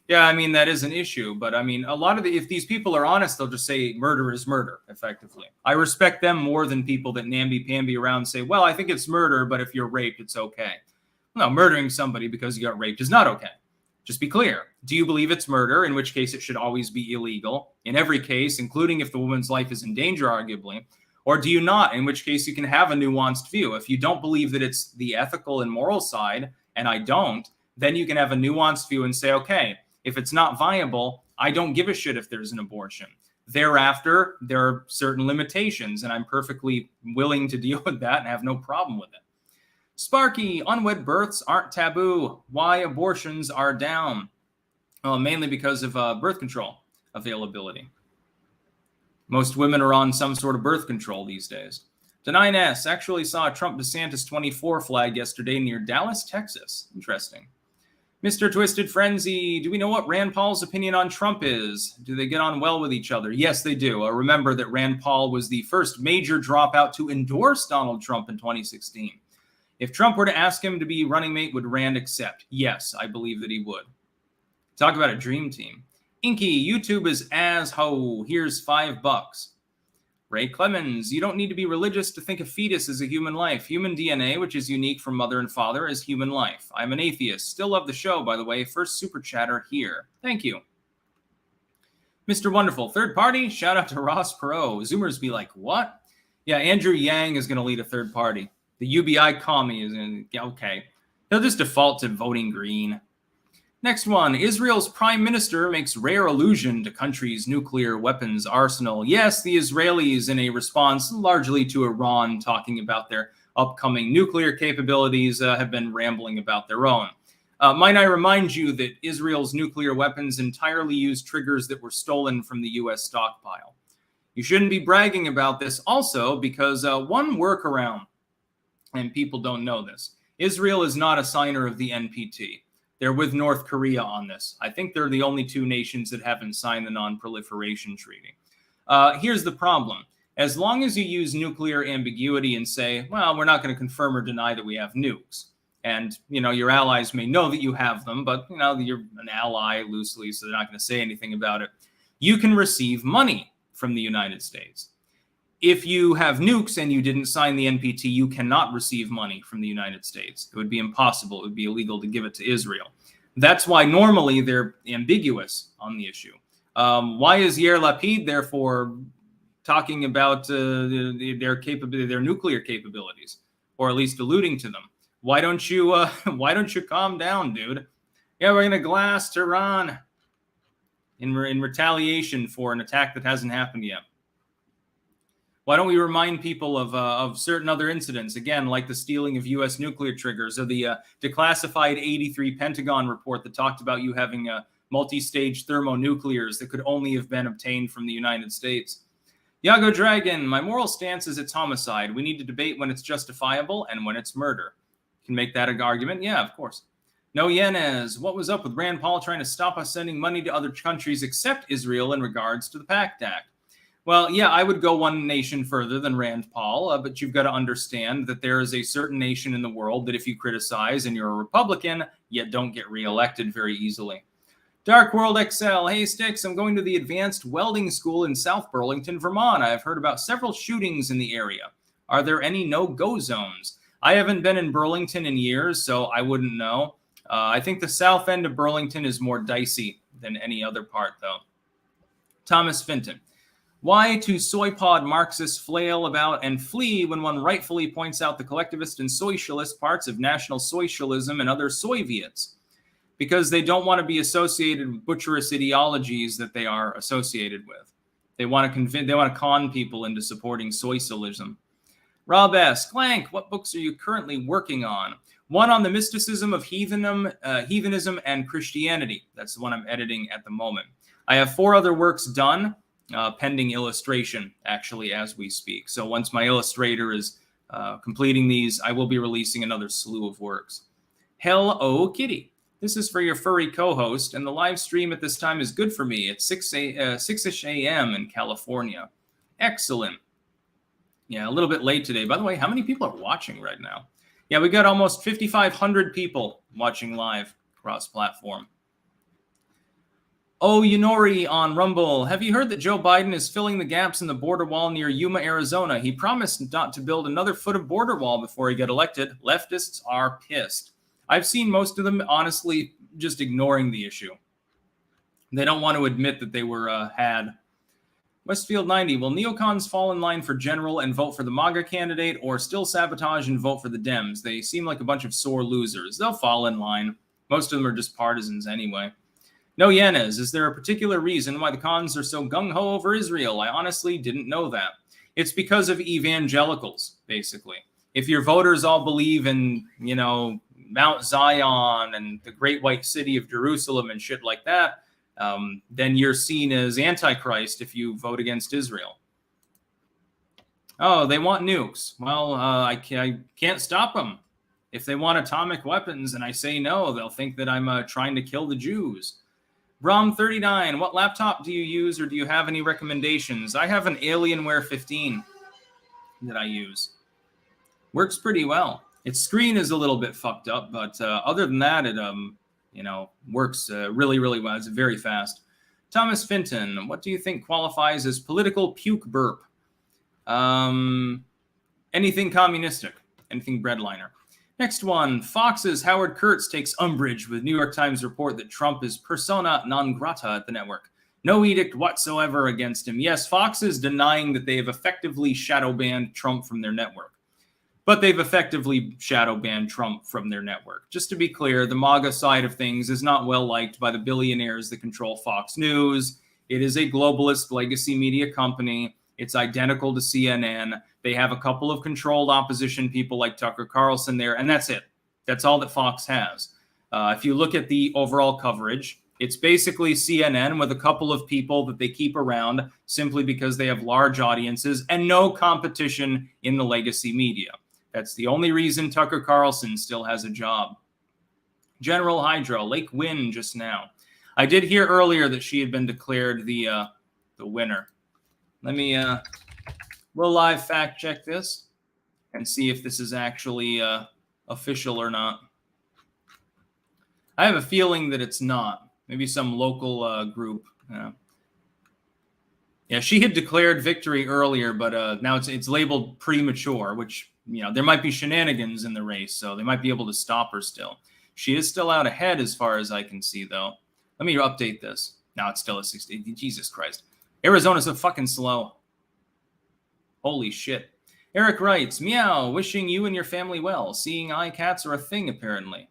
Yeah, that is an issue, but a lot of if these people are honest, they'll just say murder is murder, effectively. I respect them more than people that namby-pamby around and say, well, I think it's murder, but if you're raped, it's okay. No, murdering somebody because you got raped is not okay. Just be clear. Do you believe it's murder, in which case it should always be illegal, in every case, including if the woman's life is in danger, arguably, or do you not, in which case you can have a nuanced view? If you don't believe that it's the ethical and moral side, and I don't, then you can have a nuanced view and say, okay, if it's not viable, I don't give a shit if there's an abortion. Thereafter, there are certain limitations, and I'm perfectly willing to deal with that and have no problem with it. Sparky, unwed births aren't taboo. Why abortions are down? Well, mainly because of birth control availability. Most women are on some sort of birth control these days. Deny9S actually saw a Trump DeSantis 24 flag yesterday near Dallas, Texas. Interesting. Mr. Twisted Frenzy, do we know what Rand Paul's opinion on Trump is? Do they get on well with each other? Yes, they do. Remember that Rand Paul was the first major dropout to endorse Donald Trump in 2016. If Trump were to ask him to be running mate, would Rand accept? Yes, I believe that he would. Talk about a dream team. Inky, YouTube is as ho. Here's $5. Ray Clemens, you don't need to be religious to think a fetus is a human life. Human DNA, which is unique from mother and father, is human life. I'm an atheist. Still love the show, by the way. First super chatter here. Thank you. Mr. Wonderful, third party? Shout out to Ross Perot. Zoomers be like, what? Yeah, Andrew Yang is going to lead a third party. The UBI commie is in. Okay. He'll just default to voting green. Next one. Israel's prime minister makes rare allusion to country's nuclear weapons arsenal. Yes, the Israelis, in a response largely to Iran talking about their upcoming nuclear capabilities, have been rambling about their own. Might I remind you that Israel's nuclear weapons entirely use triggers that were stolen from the U.S. stockpile. You shouldn't be bragging about this also because one workaround, and people don't know this, Israel is not a signer of the NPT. They're with North Korea on this. I think they're the only two nations that haven't signed the Non-Proliferation Treaty. Here's the problem. As long as you use nuclear ambiguity and say, well, we're not going to confirm or deny that we have nukes. And, your allies may know that you have them, but, you're an ally loosely, so they're not going to say anything about it. You can receive money from the United States. if you have nukes and you didn't sign the NPT, you cannot receive money from the United States. It would be impossible. It would be illegal to give it to Israel. That's why normally they're ambiguous on the issue. Why is Yair Lapid, therefore, talking about their nuclear capabilities, or at least alluding to them? Why don't you calm down, dude? Yeah, we're gonna glass Tehran in retaliation for an attack that hasn't happened yet. Why don't we remind people of certain other incidents, again, like the stealing of U.S. nuclear triggers, or the declassified 83 Pentagon report that talked about you having multi-stage thermonuclears that could only have been obtained from the United States. Yago Dragon, my moral stance is it's homicide. We need to debate when it's justifiable and when it's murder. Can make that an argument? Yeah, of course. No Yanez, what was up with Rand Paul trying to stop us sending money to other countries except Israel in regards to the PACT Act? Well, yeah, I would go one nation further than Rand Paul, but you've got to understand that there is a certain nation in the world that if you criticize and you're a Republican, yet don't get reelected very easily. Dark World XL, hey Sticks, I'm going to the Advanced Welding School in South Burlington, Vermont. I have heard about several shootings in the area. Are there any no-go zones? I haven't been in Burlington in years, so I wouldn't know. I think the south end of Burlington is more dicey than any other part, though. Thomas Finton. Why do soy pod Marxists flail about and flee when one rightfully points out the collectivist and socialist parts of National Socialism and other Soviets? Because they don't want to be associated with butcherous ideologies that they are associated with. They want to con people into supporting socialism. Rob S. Clank, what books are you currently working on? One on the mysticism of heathenism and Christianity. That's the one I'm editing at the moment. I have 4 other works done. Pending illustration, actually, as we speak. So once my illustrator is completing these, I will be releasing another slew of works. Hello, Kitty. This is for your furry co-host, and the live stream at this time is good for me. It's 6-ish a.m. in California. Excellent. Yeah, a little bit late today. By the way, how many people are watching right now? Yeah, we got almost 5,500 people watching live cross-platform. Oh, Yunori on Rumble. Have you heard that Joe Biden is filling the gaps in the border wall near Yuma, Arizona? He promised not to build another foot of border wall before he got elected. Leftists are pissed. I've seen most of them, honestly, just ignoring the issue. They don't want to admit that they were had. Westfield 90. Will neocons fall in line for general and vote for the MAGA candidate, or still sabotage and vote for the Dems? They seem like a bunch of sore losers. They'll fall in line. Most of them are just partisans anyway. No, Yanez, is there a particular reason why the cons are so gung-ho over Israel? I honestly didn't know that. It's because of evangelicals, basically. If your voters all believe in, Mount Zion and the great white city of Jerusalem and shit like that, then you're seen as Antichrist if you vote against Israel. Oh, they want nukes. Well, I can't stop them. If they want atomic weapons and I say no, they'll think that I'm trying to kill the Jews. Brom39, what laptop do you use, or do you have any recommendations? I have an Alienware 15 that I use. Works pretty well. Its screen is a little bit fucked up, but other than that, it works really, really well. It's very fast. Thomas Finton, what do you think qualifies as political puke burp? Anything communistic, anything breadliner. Next one, Fox's Howard Kurtz takes umbrage with New York Times report that Trump is persona non grata at the network. No edict whatsoever against him. Yes, Fox is denying that they have effectively shadow banned Trump from their network. But they've effectively shadow banned Trump from their network. Just to be clear, the MAGA side of things is not well liked by the billionaires that control Fox News. It is a globalist legacy media company. It's identical to CNN. They have a couple of controlled opposition people like Tucker Carlson there, and that's it. That's all that Fox has. If you look at the overall coverage, it's basically CNN with a couple of people that they keep around simply because they have large audiences and no competition in the legacy media. That's the only reason Tucker Carlson still has a job. General Hydra, Lake Wynn just now. I did hear earlier that she had been declared the winner. We'll live fact check this and see if this is actually official or not. I have a feeling that it's not. Maybe some local group. Yeah, she had declared victory earlier, but now it's labeled premature, which, there might be shenanigans in the race, so they might be able to stop her still. She is still out ahead as far as I can see, though. Let me update this. Now it's still at 60. Jesus Christ. Arizona's so fucking slow. Holy shit. Eric writes, meow, wishing you and your family well. Seeing eye cats are a thing, apparently.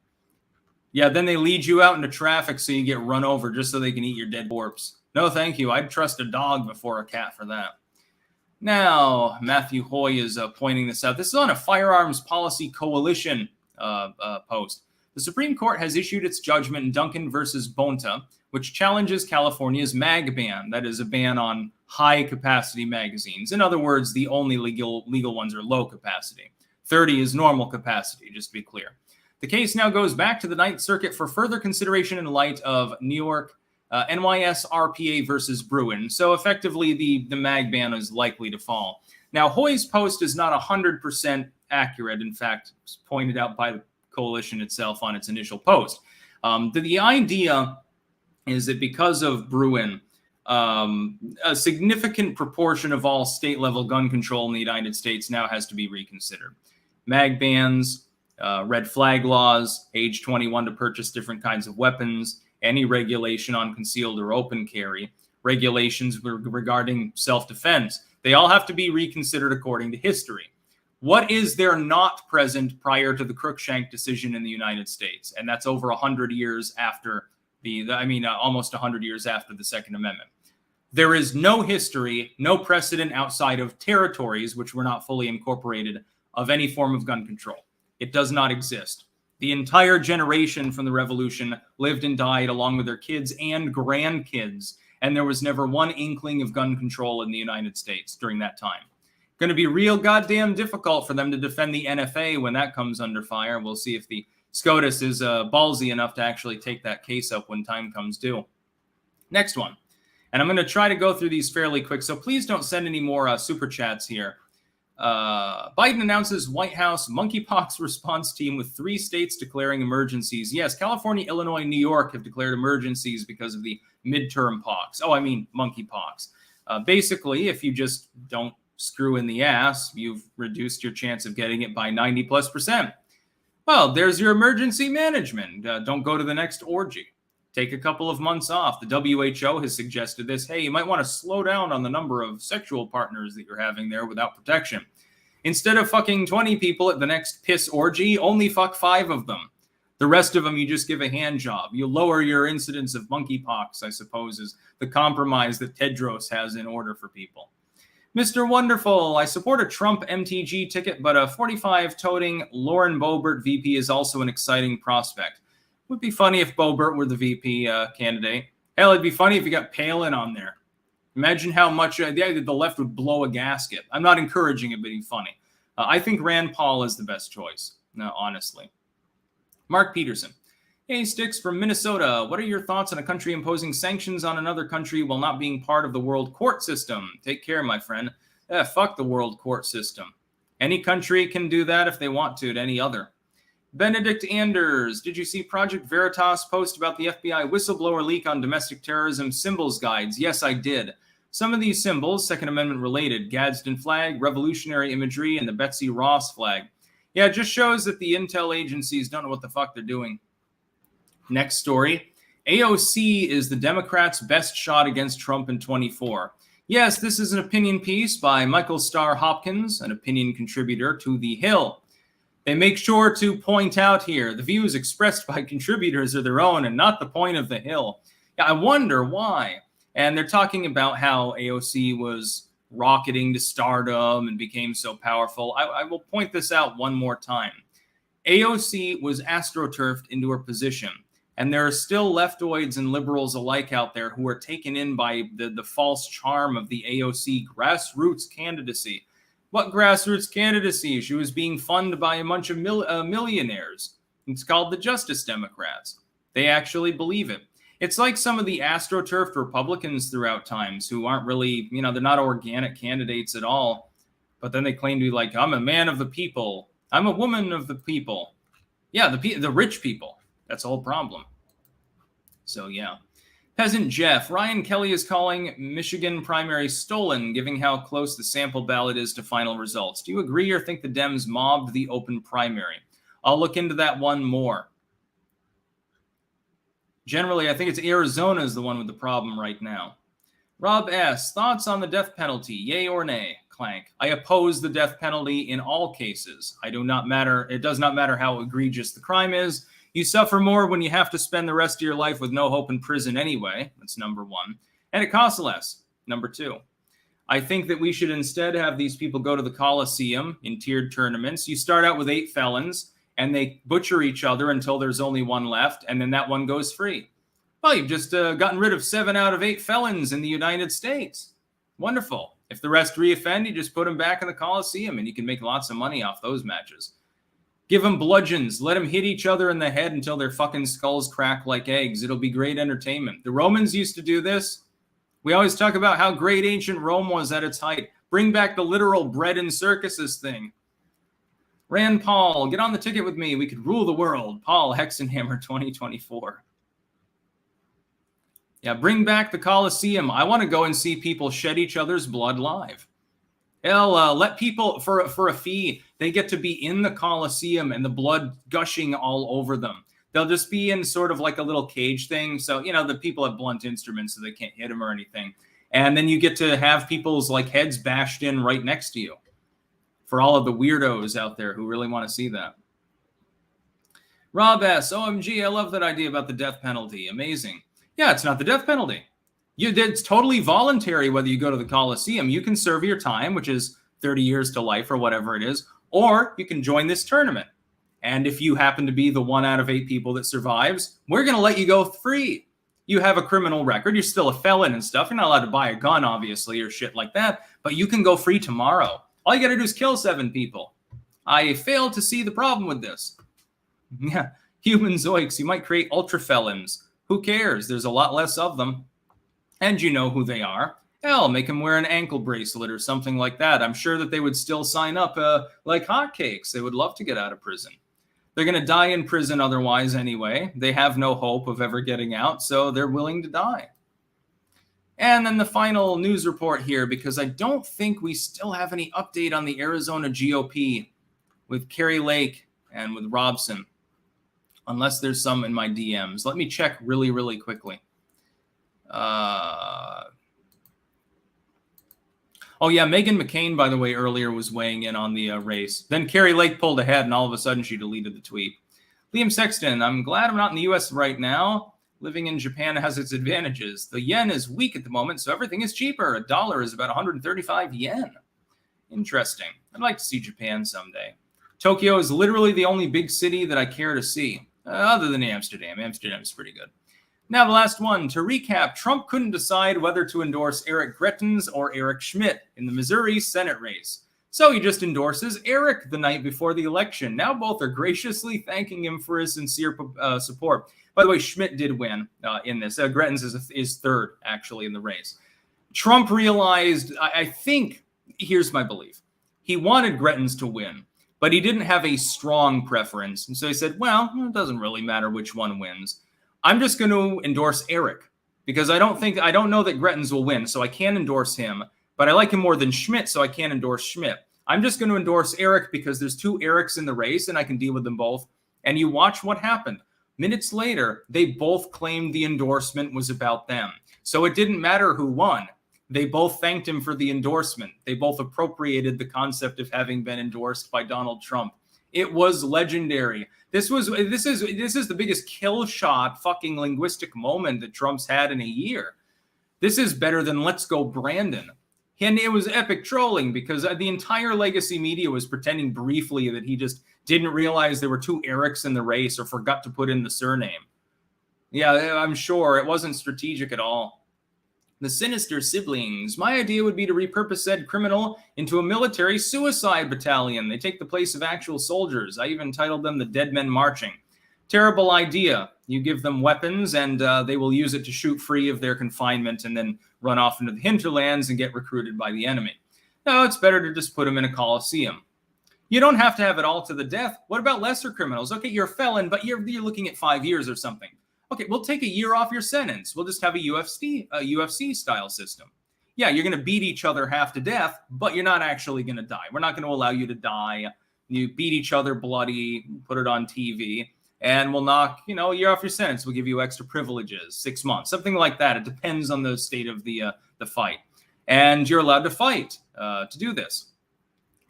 Yeah, then they lead you out into traffic so you get run over just so they can eat your dead corpse. No, thank you. I'd trust a dog before a cat for that. Now, Matthew Hoy is pointing this out. This is on a Firearms Policy Coalition post. The Supreme Court has issued its judgment in Duncan versus Bonta, which challenges California's MAGA ban. That is a ban on high-capacity magazines. In other words, the only legal ones are low capacity. 30 is normal capacity, just to be clear. The case now goes back to the Ninth Circuit for further consideration in light of New York NYS RPA versus Bruin. So effectively, the MAG ban is likely to fall. Now, Hoy's post is not 100% accurate. In fact, it's pointed out by the coalition itself on its initial post. The idea is that because of Bruin, a significant proportion of all state-level gun control in the United States now has to be reconsidered. MAG bans, red flag laws, age 21 to purchase different kinds of weapons, any regulation on concealed or open carry, regulations regarding self-defense. They all have to be reconsidered according to history. What is there not present prior to the Cruikshank decision in the United States? And that's over 100 years after almost 100 years after the Second Amendment. There is no history, no precedent outside of territories, which were not fully incorporated, of any form of gun control. It does not exist. The entire generation from the Revolution lived and died along with their kids and grandkids, and there was never one inkling of gun control in the United States during that time. Going to be real goddamn difficult for them to defend the NFA when that comes under fire. We'll see if the SCOTUS is ballsy enough to actually take that case up when time comes due. Next one. And I'm going to try to go through these fairly quick, so please don't send any more super chats here. Biden announces White House monkeypox response team with 3 states declaring emergencies. Yes, California, Illinois, New York have declared emergencies because of the midterm pox. Monkeypox. Basically, if you just don't screw in the ass, you've reduced your chance of getting it by 90+%. Well, there's your emergency management. Don't go to the next orgy. Take a couple of months off. The WHO has suggested this. Hey, you might want to slow down on the number of sexual partners that you're having there without protection. Instead of fucking 20 people at the next piss orgy, only fuck 5 of them. The rest of them, you just give a hand job. You lower your incidence of monkeypox, I suppose, is the compromise that Tedros has in order for people. Mr. Wonderful, I support a Trump MTG ticket, but a 45-toting Lauren Boebert VP is also an exciting prospect. Would be funny if Boebert were the VP candidate. Hell, it'd be funny if you got Palin on there. Imagine how much the left would blow a gasket. I'm not encouraging it, but it'd be funny. I think Rand Paul is the best choice, honestly. Mark Peterson. Hey, Sticks from Minnesota. What are your thoughts on a country imposing sanctions on another country while not being part of the world court system? Take care, my friend. Fuck the world court system. Any country can do that if they want to any other. Benedict Anders, did you see Project Veritas post about the FBI whistleblower leak on domestic terrorism symbols guides? Yes, I did. Some of these symbols, Second Amendment related, Gadsden flag, revolutionary imagery, and the Betsy Ross flag. Yeah, it just shows that the intel agencies don't know what the fuck they're doing. Next story. AOC is the Democrats' best shot against Trump in 24. Yes, this is an opinion piece by Michael Starr Hopkins, an opinion contributor to The Hill. They make sure to point out here, the views expressed by contributors are their own and not the point of The Hill. Yeah, I wonder why. And they're talking about how AOC was rocketing to stardom and became so powerful. I will point this out one more time. AOC was astroturfed into her position. And there are still leftoids and liberals alike out there who are taken in by the false charm of the AOC grassroots candidacy. What grassroots candidacy? She was being funded by a bunch of millionaires. It's called the Justice Democrats. They actually believe it. It's like some of the astroturfed Republicans throughout times who aren't really, they're not organic candidates at all. But then they claim to be like, I'm a man of the people. I'm a woman of the people. Yeah, the rich people. That's the whole problem. So, yeah. Peasant Jeff, Ryan Kelly is calling Michigan primary stolen, given how close the sample ballot is to final results. Do you agree or think the Dems mobbed the open primary? I'll look into that one more. Generally, I think it's Arizona is the one with the problem right now. Rob S., thoughts on the death penalty, yay or nay? Clank, I oppose the death penalty in all cases. It does not matter how egregious the crime is. You suffer more when you have to spend the rest of your life with no hope in prison anyway. That's number one. And it costs less. Number two. I think that we should instead have these people go to the Coliseum in tiered tournaments. You start out with 8 felons, and they butcher each other until there's only one left, and then that one goes free. Well, you've just gotten rid of 7 out of 8 felons in the United States. Wonderful. If the rest reoffend, you just put them back in the Coliseum, and you can make lots of money off those matches. Give them bludgeons. Let them hit each other in the head until their fucking skulls crack like eggs. It'll be great entertainment. The Romans used to do this. We always talk about how great ancient Rome was at its height. Bring back the literal bread and circuses thing. Rand Paul, get on the ticket with me. We could rule the world. Paul Hexenhammer 2024. Yeah, bring back the Coliseum. I want to go and see people shed each other's blood live. Hell, let people, for a fee, they get to be in the Coliseum and the blood gushing all over them. They'll just be in sort of like a little cage thing. So, the people have blunt instruments so they can't hit them or anything. And then you get to have people's heads bashed in right next to you for all of the weirdos out there who really want to see that. Rob S., OMG, I love that idea about the death penalty. Amazing. Yeah, it's not the death penalty. It's totally voluntary whether you go to the Coliseum. You can serve your time, which is 30 years to life or whatever it is, or you can join this tournament. And if you happen to be the 1 out of 8 people that survives, we're going to let you go free. You have a criminal record. You're still a felon and stuff. You're not allowed to buy a gun, obviously, or shit like that, but you can go free tomorrow. All you got to do is kill 7 people. I fail to see the problem with this. Yeah, human zoiks. You might create ultra felons. Who cares? There's a lot less of them. And you know who they are. Hell, make them wear an ankle bracelet or something like that. I'm sure that they would still sign up like hotcakes. They would love to get out of prison. They're going to die in prison otherwise anyway. They have no hope of ever getting out, so they're willing to die. And then the final news report here, because I don't think we still have any update on the Arizona GOP with Kari Lake and with Robson, unless there's some in my DMs. Let me check really, really quickly. Oh, yeah, Meghan McCain, by the way, earlier was weighing in on the race. Then Kari Lake pulled ahead, and all of a sudden she deleted the tweet. Liam Sexton, I'm glad I'm not in the U.S. right now. Living in Japan has its advantages. The yen is weak at the moment, so everything is cheaper. $1 is about 135 yen. Interesting. I'd like to see Japan someday. Tokyo is literally the only big city that I care to see, other than Amsterdam. Amsterdam is pretty good. Now the last one. To recap, Trump couldn't decide whether to endorse Eric Greitens or Eric Schmidt in the Missouri Senate race. So he just endorses Eric the night before the election. Now both are graciously thanking him for his sincere support. By the way, Schmidt did win in this. Greitens is third, actually, in the race. Trump realized, I think, here's my belief. He wanted Greitens to win, but he didn't have a strong preference. And so he said, well, it doesn't really matter which one wins. I'm just going to endorse Eric because I don't know that Greitens will win, so I can't endorse him. But I like him more than Schmidt, so I can't endorse Schmidt. I'm just going to endorse Eric because there's 2 Erics in the race, and I can deal with them both. And you watch what happened. Minutes later, they both claimed the endorsement was about them. So it didn't matter who won. They both thanked him for the endorsement. They both appropriated the concept of having been endorsed by Donald Trump. It was legendary. This is the biggest kill shot fucking linguistic moment that Trump's had in a year. This is better than Let's Go Brandon. And it was epic trolling because the entire legacy media was pretending briefly that he just didn't realize there were 2 Erics in the race or forgot to put in the surname. Yeah, I'm sure it wasn't strategic at all. The sinister siblings. My idea would be to repurpose said criminal into a military suicide battalion. They take the place of actual soldiers. I even titled them the Dead Men Marching. Terrible idea. You give them weapons and they will use it to shoot free of their confinement and then run off into the hinterlands and get recruited by the enemy. No, it's better to just put them in a coliseum. You don't have to have it all to the death. What about lesser criminals? Okay, you're a felon, but you're looking at 5 years or something. Okay, we'll take a year off your sentence. We'll just have a UFC style system. Yeah, you're going to beat each other half to death, but you're not actually going to die. We're not going to allow you to die. You beat each other bloody, put it on TV, and we'll knock, a year off your sentence. We'll give you extra privileges, 6 months, something like that. It depends on the state of the fight. And you're allowed to fight to do this.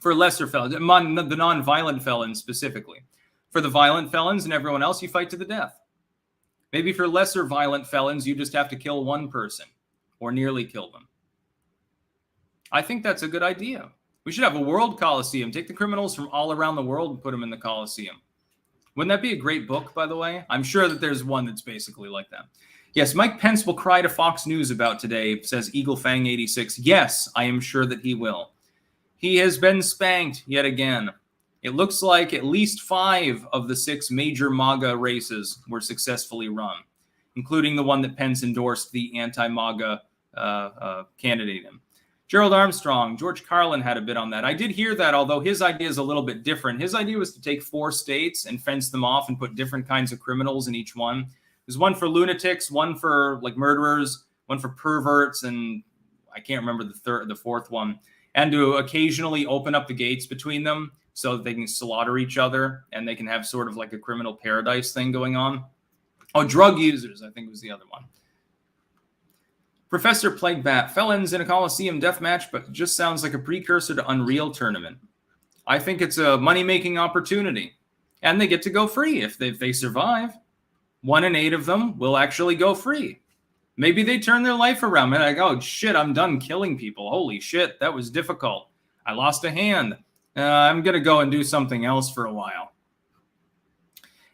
For lesser felons, the non-violent felons specifically. For the violent felons and everyone else, you fight to the death. Maybe for lesser violent felons, you just have to kill one person or nearly kill them. I think that's a good idea. We should have a world Coliseum. Take the criminals from all around the world and put them in the Coliseum. Wouldn't that be a great book, by the way? I'm sure that there's one that's basically like that. Yes, Mike Pence will cry to Fox News about today, says EagleFang86. Yes, I am sure that he will. He has been spanked yet again. It looks like at least 5 of the 6 major MAGA races were successfully run, including the one that Pence endorsed the anti-MAGA candidate in. Gerald Armstrong, George Carlin had a bit on that. I did hear that, although his idea is a little bit different. His idea was to take 4 states and fence them off and put different kinds of criminals in each one. There's one for lunatics, one for like murderers, one for perverts, and I can't remember the 4th one. And to occasionally open up the gates between them so that they can slaughter each other and they can have sort of like a criminal paradise thing going on. Oh, drug users, I think was the other one. Professor Plaguebat, felons in a Coliseum death match, but just sounds like a precursor to Unreal Tournament. I think it's a money-making opportunity. And they get to go free if they survive. 1 in 8 of them will actually go free. Maybe they turn their life around. And like, oh, shit, I'm done killing people. Holy shit, that was difficult. I lost a hand. I'm going to go and do something else for a while.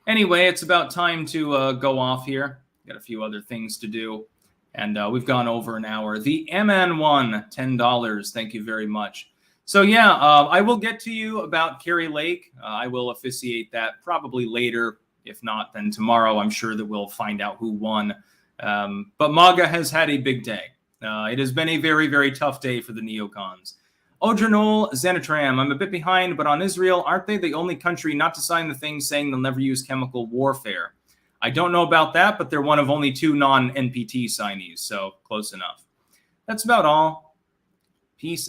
Anyway, it's about time to go off here. Got a few other things to do. And we've gone over an hour. The MN1, $10. Thank you very much. So, yeah, I will get to you about Kerry Lake. I will officiate that probably later. If not, then tomorrow I'm sure that we'll find out who won. But MAGA has had a big day. It has been a very, very tough day for the neocons. Odranol Zenitram, I'm a bit behind, but on Israel, aren't they the only country not to sign the thing saying they'll never use chemical warfare? I don't know about that, but they're one of only 2 non-NPT signees, so close enough. That's about all. Peace